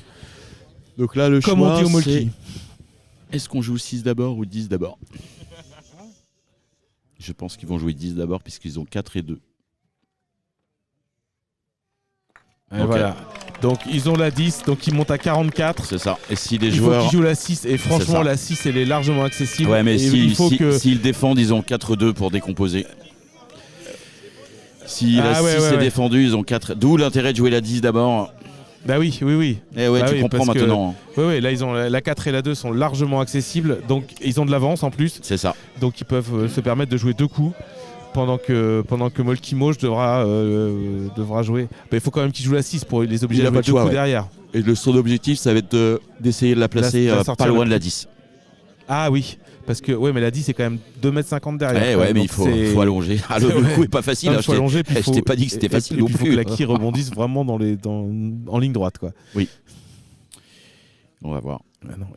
Speaker 7: Donc là, le
Speaker 2: Comme
Speaker 7: choix,
Speaker 2: on dit au Molki.
Speaker 7: Est-ce qu'on joue 6 d'abord ou 10 d'abord? Je pense qu'ils vont jouer 10 d'abord puisqu'ils ont 4 et 2.
Speaker 2: Et voilà. Donc ils ont la 10, donc ils montent à 44.
Speaker 7: C'est ça. Et si les joueurs.
Speaker 2: Il faut qu'ils jouent la 6. Et franchement, la 6, elle est largement accessible.
Speaker 7: Ouais, mais
Speaker 2: s'ils
Speaker 7: défendent, ils ont 4-2 pour décomposer. Si la 6 est défendue, ils ont 4. D'où l'intérêt de jouer la 10 d'abord.
Speaker 2: Bah oui.
Speaker 7: Et ouais, tu comprends maintenant.
Speaker 2: Oui, là, ils ont la 4 et la 2 sont largement accessibles. Donc ils ont de l'avance en plus.
Speaker 7: C'est ça.
Speaker 2: Donc ils peuvent se permettre de jouer 2 coups. Pendant que Molki Mauge devra jouer. Il faut quand même qu'il joue la 6 pour les obliger à jouer 2 coups derrière.
Speaker 7: Et son objectif, ça va être d'essayer de la placer pas loin de la 10.
Speaker 2: Ah oui, parce que mais la 10 c'est quand même 2,50 m derrière.
Speaker 7: Ouais, mais il faut allonger. Le coup est pas facile.
Speaker 2: Il faut allonger.
Speaker 7: Je t'ai pas dit que c'était facile non plus.
Speaker 2: Il faut que la quille rebondisse vraiment en ligne droite, quoi.
Speaker 7: Oui. On va voir.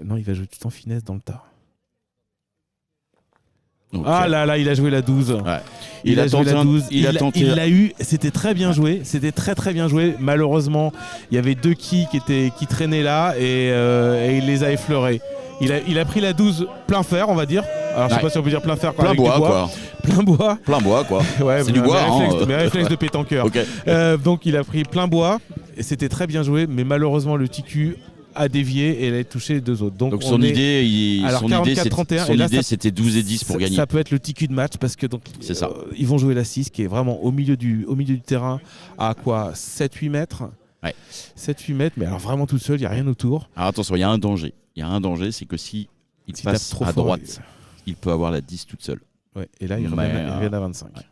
Speaker 2: Non, il va jouer tout en finesse dans le tas. Okay. Ah là, il a joué la 12.
Speaker 7: Ouais.
Speaker 2: Il a joué la 12. Il l'a eu. C'était très bien joué. C'était très très bien joué. Malheureusement, il y avait 2 quilles qui traînaient là et il les a effleurés. Il a pris la 12 plein fer, on va dire. Alors je sais pas si on peut dire plein fer.
Speaker 7: Plein bois, quoi.
Speaker 2: Plein bois, quoi. Ouais,
Speaker 7: c'est du bois.
Speaker 2: Réflexe de pétanqueur. Okay. Donc il a pris plein bois. Et c'était très bien joué, mais malheureusement le TQ a dévié et elle a touché les 2 autres. Donc
Speaker 7: son idée, c'était 12 et 10 pour gagner.
Speaker 2: Ça peut être le TQ de match parce que
Speaker 7: c'est ça.
Speaker 2: Ils vont jouer la 6 qui est vraiment au milieu du terrain à quoi 7-8 mètres.
Speaker 7: Ouais.
Speaker 2: 7-8 mètres, mais alors vraiment tout seul, il n'y a rien autour.
Speaker 7: Alors attention, il y a un danger. C'est que si il passe trop à droite, il peut avoir la 10 toute seule.
Speaker 2: Ouais. Et là, il revient à 25. Ouais.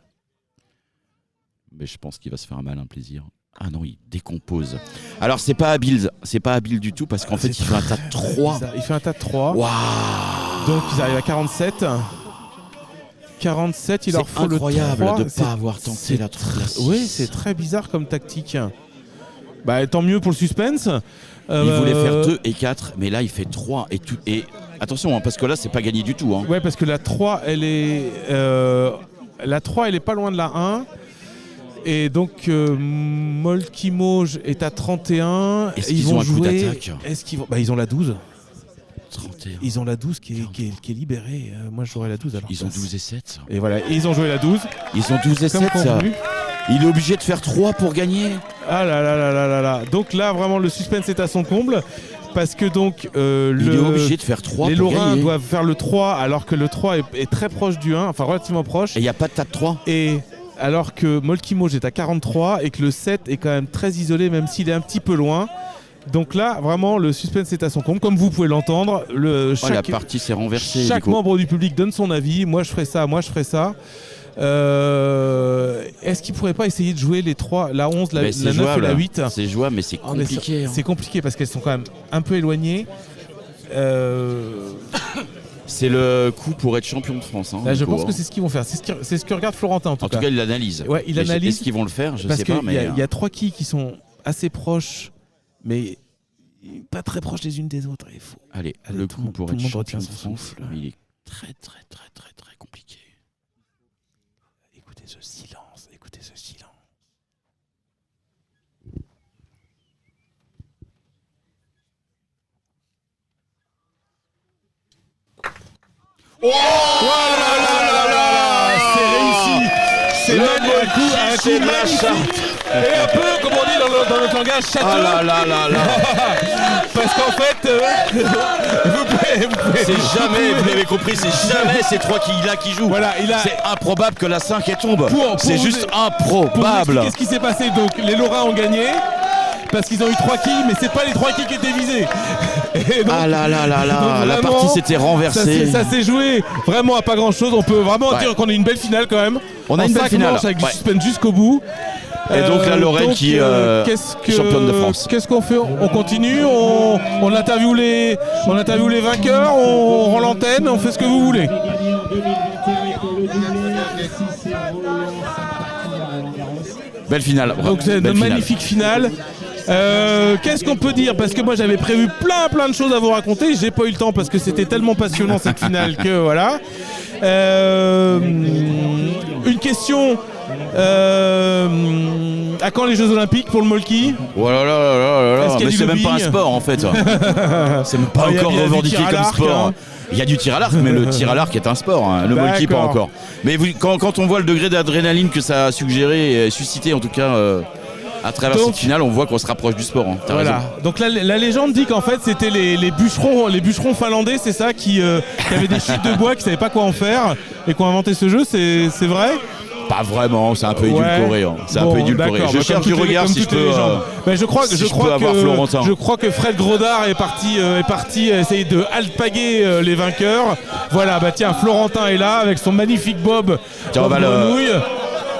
Speaker 7: Mais je pense qu'il va se faire un malin plaisir. Ah non, il décompose. Alors c'est pas habile du tout parce qu'en fait il fait un tas de 3.
Speaker 2: Il fait un tas de 3.
Speaker 7: Waouh.
Speaker 2: Donc ils arrivent à 47. 47, il leur faut le 3.
Speaker 7: C'est incroyable de ne pas avoir tenté la 3.
Speaker 2: Oui, c'est très bizarre comme tactique. Bah tant mieux pour le suspense.
Speaker 7: Il voulait faire 2 et 4, mais là il fait 3 et tout. Et attention, parce que là c'est pas gagné du tout.
Speaker 2: Ouais, parce que la 3, elle est pas loin de la 1. Et donc Molki Mauge est à 31.
Speaker 7: Est-ce qu'ils vont jouer.
Speaker 2: Ils ont la 12.
Speaker 7: 31.
Speaker 2: Ils ont la 12 qui est libérée. Moi j'aurais la 12 alors.
Speaker 7: Ils ont 12 et 7.
Speaker 2: Et voilà, et ils ont joué la 12.
Speaker 7: Ils ont 12 et 7 ça. Il est obligé de faire 3 pour gagner.
Speaker 2: Ah là. Donc là vraiment le suspense est à son comble. Parce que donc
Speaker 7: il est obligé de faire 3
Speaker 2: les
Speaker 7: pour gagner.
Speaker 2: Lorrains doivent faire le 3 alors que le 3 est très proche du 1, enfin relativement proche.
Speaker 7: Et il n'y a pas de tas de 3.
Speaker 2: Et alors que Molki Mauge est à 43 et que le 7 est quand même très isolé même s'il est un petit peu loin. Donc là, vraiment, le suspense est à son comble. Comme vous pouvez l'entendre,
Speaker 7: la partie s'est renversée.
Speaker 2: Chaque membre du public donne son avis. Moi, je ferai ça, Est-ce qu'il pourrait pas essayer de jouer les 3, la 11, la 9 et la 8 ?
Speaker 7: C'est jouable, mais c'est compliqué.
Speaker 2: C'est compliqué parce qu'elles sont quand même un peu éloignées.
Speaker 7: C'est le coup pour être champion de France.
Speaker 2: Là, je pense que c'est ce qu'ils vont faire. C'est ce que regarde Florentin en tout cas.
Speaker 7: En tout cas, il l'analyse.
Speaker 2: Ouais, il analyse.
Speaker 7: Est-ce qu'ils vont le faire ? Je
Speaker 2: sais
Speaker 7: pas. Mais
Speaker 2: il y a 3 quilles qui sont assez proches, mais pas très proches les unes des autres.
Speaker 7: Allez, le coup pour être champion de France, il est très compliqué.
Speaker 2: Écoutez ce silence. Oh là, c'est réussi. C'est un coup magnifique. Et un peu, comme on dit dans notre langage, château.
Speaker 7: Ah là.
Speaker 2: Parce qu'en fait, vous pouvez...
Speaker 7: C'est jamais, vous l'avez compris, c'est jamais ces 3 quilles-là qui jouent.
Speaker 2: Voilà,
Speaker 7: c'est improbable que la 5 elle tombe. C'est juste improbable.
Speaker 2: Qu'est-ce qui s'est passé ? Donc, les Lorrains ont gagné. Parce qu'ils ont eu 3 quilles, mais c'est pas les 3 quilles qui étaient visées.
Speaker 7: Donc, la partie s'était renversée.
Speaker 2: Ça s'est joué vraiment à pas grand chose. On peut vraiment dire qu'on a une belle finale quand même.
Speaker 7: On a une belle finale
Speaker 2: avec du suspense jusqu'au bout.
Speaker 7: Et donc la Lorraine qui est championne de France.
Speaker 2: Qu'est-ce qu'on fait ? On continue, on interviewe les vainqueurs, on rend l'antenne, on fait ce que vous voulez.
Speaker 7: Belle finale.
Speaker 2: Donc c'est une magnifique finale. Qu'est-ce qu'on peut dire? Parce que moi j'avais prévu plein de choses à vous raconter. J'ai pas eu le temps parce que c'était tellement passionnant cette finale que voilà. Une question. À quand les Jeux Olympiques pour le Molki?
Speaker 7: Oh là là, mais c'est même pas un sport en fait. C'est même pas encore revendiqué comme sport. Hein. Il y a du tir à l'arc, mais le tir à l'arc est un sport, hein. Le Molki pas encore. Mais quand on voit le degré d'adrénaline que ça a suggéré et suscité en tout cas à travers cette finale, on voit qu'on se rapproche du sport. Hein.
Speaker 2: Voilà. Donc la légende dit qu'en fait c'était les bûcherons finlandais, c'est ça, qui avaient des chiffres de bois, qui savaient pas quoi en faire et qui ont inventé ce jeu. C'est vrai?
Speaker 7: Pas vraiment, c'est un peu édulcoré. Hein. C'est un peu édulcoré. Je cherche du regard si je peux.
Speaker 2: Je crois que Fred Grodard est parti essayer de alpaguer les vainqueurs. Voilà, bah tiens, Florentin est là avec son magnifique bob.
Speaker 7: Tiens,
Speaker 2: Bob Grenouille.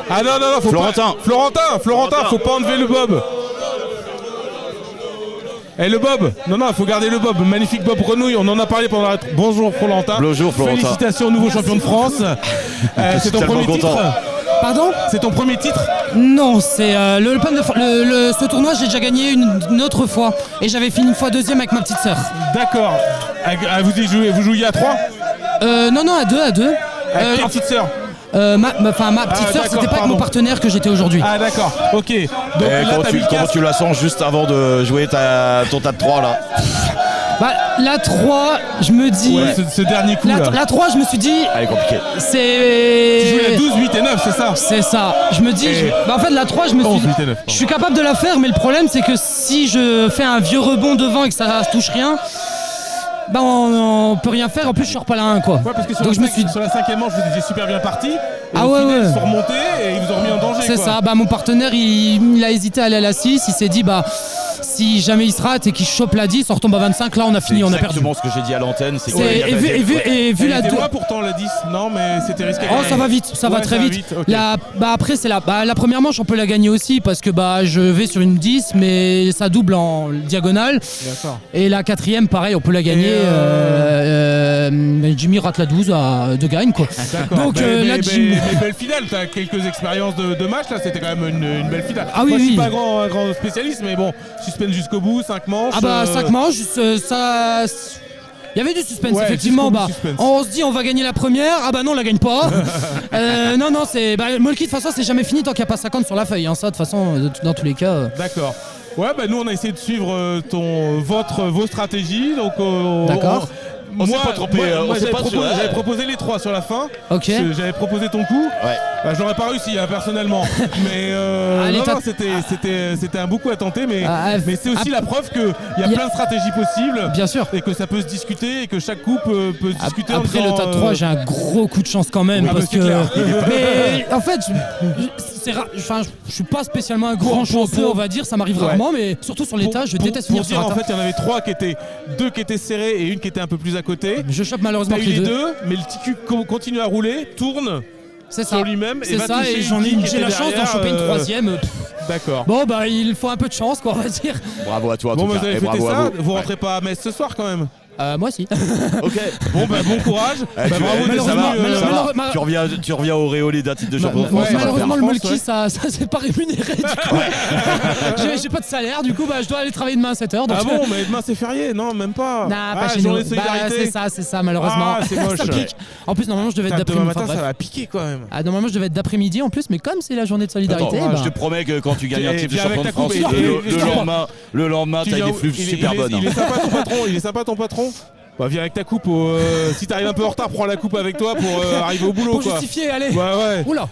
Speaker 2: Ah non, faut
Speaker 7: Florentin.
Speaker 2: pas. Florentin, faut pas enlever le bob. Et le bob, non, il faut garder le bob, magnifique bob Grenouille, on en a parlé pendant la... Bonjour Florentin.
Speaker 7: Bonjour Florentin.
Speaker 2: Félicitations au nouveau champion de France. C'est ton premier titre.
Speaker 8: Pardon?
Speaker 2: C'est ton premier titre?
Speaker 8: Non, c'est ce tournoi, j'ai déjà gagné une autre fois. Et j'avais fini une fois deuxième avec ma petite sœur.
Speaker 2: D'accord. Vous jouiez à 3?
Speaker 8: Non, à 2.
Speaker 2: Avec ta petite sœur?
Speaker 8: Ma petite sœur, c'était pas avec mon partenaire que j'étais aujourd'hui.
Speaker 2: Ah d'accord, ok. Donc là,
Speaker 7: comment tu la sens juste avant de jouer ton tas de 3 là?
Speaker 8: La 3, je me dis...
Speaker 2: Ouais, ce dernier coup là.
Speaker 8: La 3, je me suis dit...
Speaker 7: Elle est compliquée.
Speaker 8: C'est...
Speaker 2: Tu jouais la 12, 8 et 9, c'est ça?
Speaker 8: C'est ça. Je me dis... en fait, la 3, je me suis dit... Je suis capable de la faire, mais le problème, c'est que si je fais un vieux rebond devant et que ça touche rien... on peut rien faire, en plus je sors pas la 1 quoi.
Speaker 2: Ouais, parce que sur la 5e manche vous étiez super bien parti. Ils sont remontés et ils vous ont remis en danger.
Speaker 8: C'est ça, mon partenaire il a hésité à aller à la 6, il s'est dit si jamais il se rate et qu'il chope la 10, on retombe à 25, là on a fini, on a perdu.
Speaker 7: C'est exactement ce que j'ai dit à l'antenne.
Speaker 8: Vu la 2.
Speaker 2: Pourtant la 10, non mais c'était risqué.
Speaker 8: Oh ça va vite, ça va très vite. Okay. Après c'est la première manche on peut la gagner aussi parce que je vais sur une 10 mais ça double en diagonale.
Speaker 2: D'accord.
Speaker 8: Et la 4e pareil on peut la gagner. Jimmy rate la 12 de gagne quoi.
Speaker 2: D'accord. Donc mais belle finale, t'as quelques expériences de match là, c'était quand même une belle finale.
Speaker 8: Ah oui,
Speaker 2: moi je suis pas un grand spécialiste mais bon, suspense jusqu'au bout, 5 manches.
Speaker 8: 5 manches, ça... Il y avait du suspense, effectivement. Suspense. On se dit on va gagner la première, non on la gagne pas. non c'est... Molki de toute façon c'est jamais fini tant qu'il n'y a pas 50 sur la feuille, hein. Ça de toute façon dans tous les cas...
Speaker 2: D'accord. Ouais nous on a essayé de suivre vos stratégies, donc
Speaker 8: d'accord.
Speaker 7: On s'est pas trompé.
Speaker 2: J'avais proposé les 3 sur la fin.
Speaker 8: Ok.
Speaker 2: J'avais proposé ton coup.
Speaker 7: Ouais.
Speaker 2: Je n'aurais pas réussi personnellement. Mais c'était un beaucoup à tenter. Mais c'est aussi la preuve qu'il y a plein de stratégies possibles.
Speaker 8: Bien sûr.
Speaker 2: Et que ça peut se discuter et que chaque coup peut se discuter.
Speaker 8: Après le tas de 3, j'ai un gros coup de chance quand même. Parce que. Mais en fait, je suis pas spécialement un grand chanceux, on va dire. Ça m'arrive rarement, mais surtout sur les tas, je déteste finir sur un tas.
Speaker 2: En fait, il y en avait 3 2 qui étaient serrés et une qui était un peu plus à côté.
Speaker 8: Je chope malheureusement
Speaker 2: les deux, mais le petit cul continue à rouler, tourne sur lui-même et va toucher.
Speaker 8: J'ai la chance d'en choper une 3e.
Speaker 2: D'accord.
Speaker 8: Bon il faut un peu de chance quoi, on va dire.
Speaker 7: Bravo à toi.
Speaker 2: Bon vous avez fêté ça, vous rentrez pas à Metz ce soir quand même?
Speaker 8: Moi aussi.
Speaker 7: Ok.
Speaker 2: Bon courage. Bravo.
Speaker 7: Ça va. Tu reviens au réolé d'un titre de champion de France.
Speaker 8: Malheureusement le Molki ça c'est pas rémunéré du coup. J'ai pas de salaire du coup je dois aller travailler demain à 7h.
Speaker 2: Ah bon mais demain c'est férié? Non même pas.
Speaker 8: Pas chez nous. C'est ça malheureusement.
Speaker 2: C'est moche.
Speaker 8: Ça pique. En plus normalement je devais être d'après-midi.
Speaker 2: Demain matin ça va piquer quand même.
Speaker 8: Normalement je devais être d'après-midi en plus mais comme c'est la journée de solidarité.
Speaker 7: Je te promets que quand tu gagnes un titre de champion de France le lendemain t'as des flux super bonnes.
Speaker 2: Il est sympa ton patron. Viens avec ta coupe. Si t'arrives un peu en retard, prends la coupe avec toi pour arriver au boulot.
Speaker 8: Pour justifier, allez.
Speaker 2: Ouais.
Speaker 8: Oula.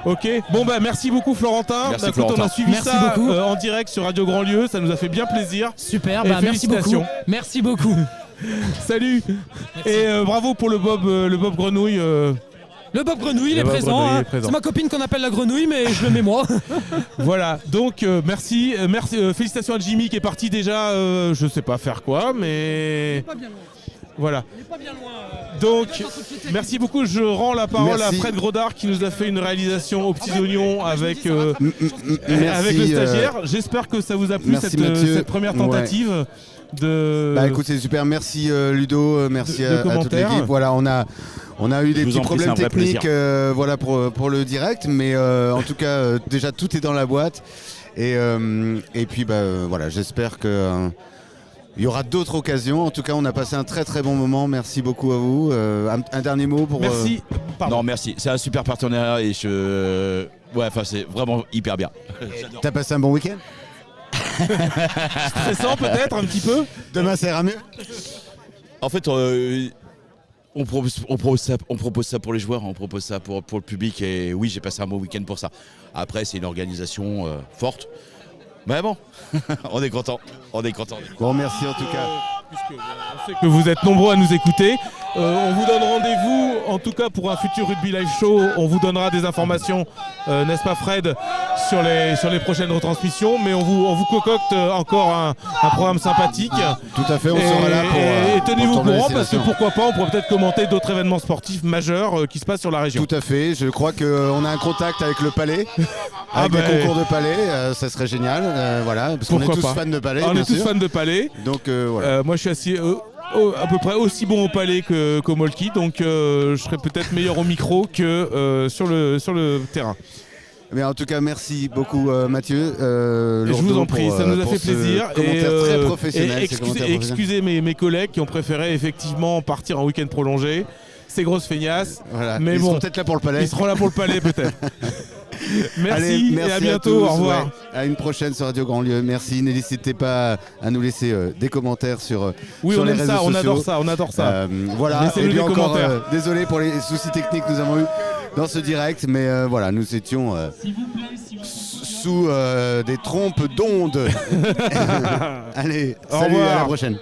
Speaker 2: Ok. Merci beaucoup Florentin.
Speaker 7: Merci Florentin.
Speaker 2: On a suivi ça en direct sur Radio Grand Lieu. Ça nous a fait bien plaisir.
Speaker 8: Super. Merci beaucoup. Merci beaucoup.
Speaker 2: Salut. Et bravo pour le Bob Grenouille.
Speaker 8: Le Bob Grenouille, il est présent. C'est ma copine qu'on appelle la grenouille, mais je le mets moi.
Speaker 2: Voilà, donc merci, félicitations à Jimmy qui est parti déjà, je sais pas faire quoi, mais... Il est pas bien loin. Voilà. Il est pas bien loin. Donc, merci beaucoup, je rends la parole à Fred Grodard qui nous a fait une réalisation aux petits oignons avec le stagiaire. J'espère que ça vous a plu cette première tentative.
Speaker 9: Écoute, c'est super, merci Ludo, merci à toute l'équipe. Voilà, on a eu des petits problèmes techniques pour le direct, mais en tout cas déjà tout est dans la boîte Et puis voilà, j'espère que il y aura d'autres occasions. En tout cas, on a passé un très très bon moment. Merci beaucoup à vous. Un dernier mot pour.
Speaker 2: Merci.
Speaker 7: Non, merci. C'est un super partenariat et c'est vraiment hyper bien.
Speaker 9: T'as passé un bon week-end?
Speaker 2: Stressant peut-être un petit peu.
Speaker 9: Demain ça ira mieux.
Speaker 7: En fait, on propose ça pour les joueurs, on propose ça pour le public. Et oui, j'ai passé un bon week-end pour ça. Après, c'est une organisation forte. Mais bon, on est content.
Speaker 9: Bon, merci en tout cas.
Speaker 2: Puisque on sait que vous êtes nombreux à nous écouter. On vous donne rendez-vous, en tout cas pour un futur Rugby Live Show. On vous donnera des informations, n'est-ce pas Fred, sur les prochaines retransmissions. Mais on vous concocte encore un programme sympathique.
Speaker 9: Tout à fait, on sera là pour.
Speaker 2: Et tenez-vous au courant parce que pourquoi pas, on pourrait peut-être commenter d'autres événements sportifs majeurs qui se passent sur la région.
Speaker 9: Tout à fait, je crois qu'on a un contact avec le Palais, avec le concours de Palais, ça serait génial. Voilà, parce qu'on est tous fans de Palais.
Speaker 2: On est tous fans de Palais.
Speaker 9: Donc voilà.
Speaker 2: Moi je suis à peu près aussi bon au palais qu'au Molki, donc je serai peut-être meilleur au micro que sur le terrain.
Speaker 9: Mais en tout cas, merci beaucoup Mathieu.
Speaker 2: Je vous en prie, ça nous a fait plaisir.
Speaker 9: Très professionnel.
Speaker 2: Excusez mes collègues qui ont préféré effectivement partir en week-end prolongé. Ces grosses feignasses.
Speaker 9: Voilà.
Speaker 2: Mais
Speaker 9: ils seront peut-être là pour le palais.
Speaker 2: Ils seront là pour le palais peut-être. Merci,
Speaker 9: merci
Speaker 2: et à bientôt, au revoir.
Speaker 9: Ouais. À une prochaine sur Radio Grandlieu. Merci, n'hésitez pas à nous laisser des commentaires sur les réseaux sociaux.
Speaker 2: On adore ça.
Speaker 9: Voilà,
Speaker 2: laissez-nous des commentaires.
Speaker 9: Désolé pour les soucis techniques que nous avons eu dans ce direct, mais voilà, nous étions sous des trompes d'ondes. Allez, salut, à la prochaine.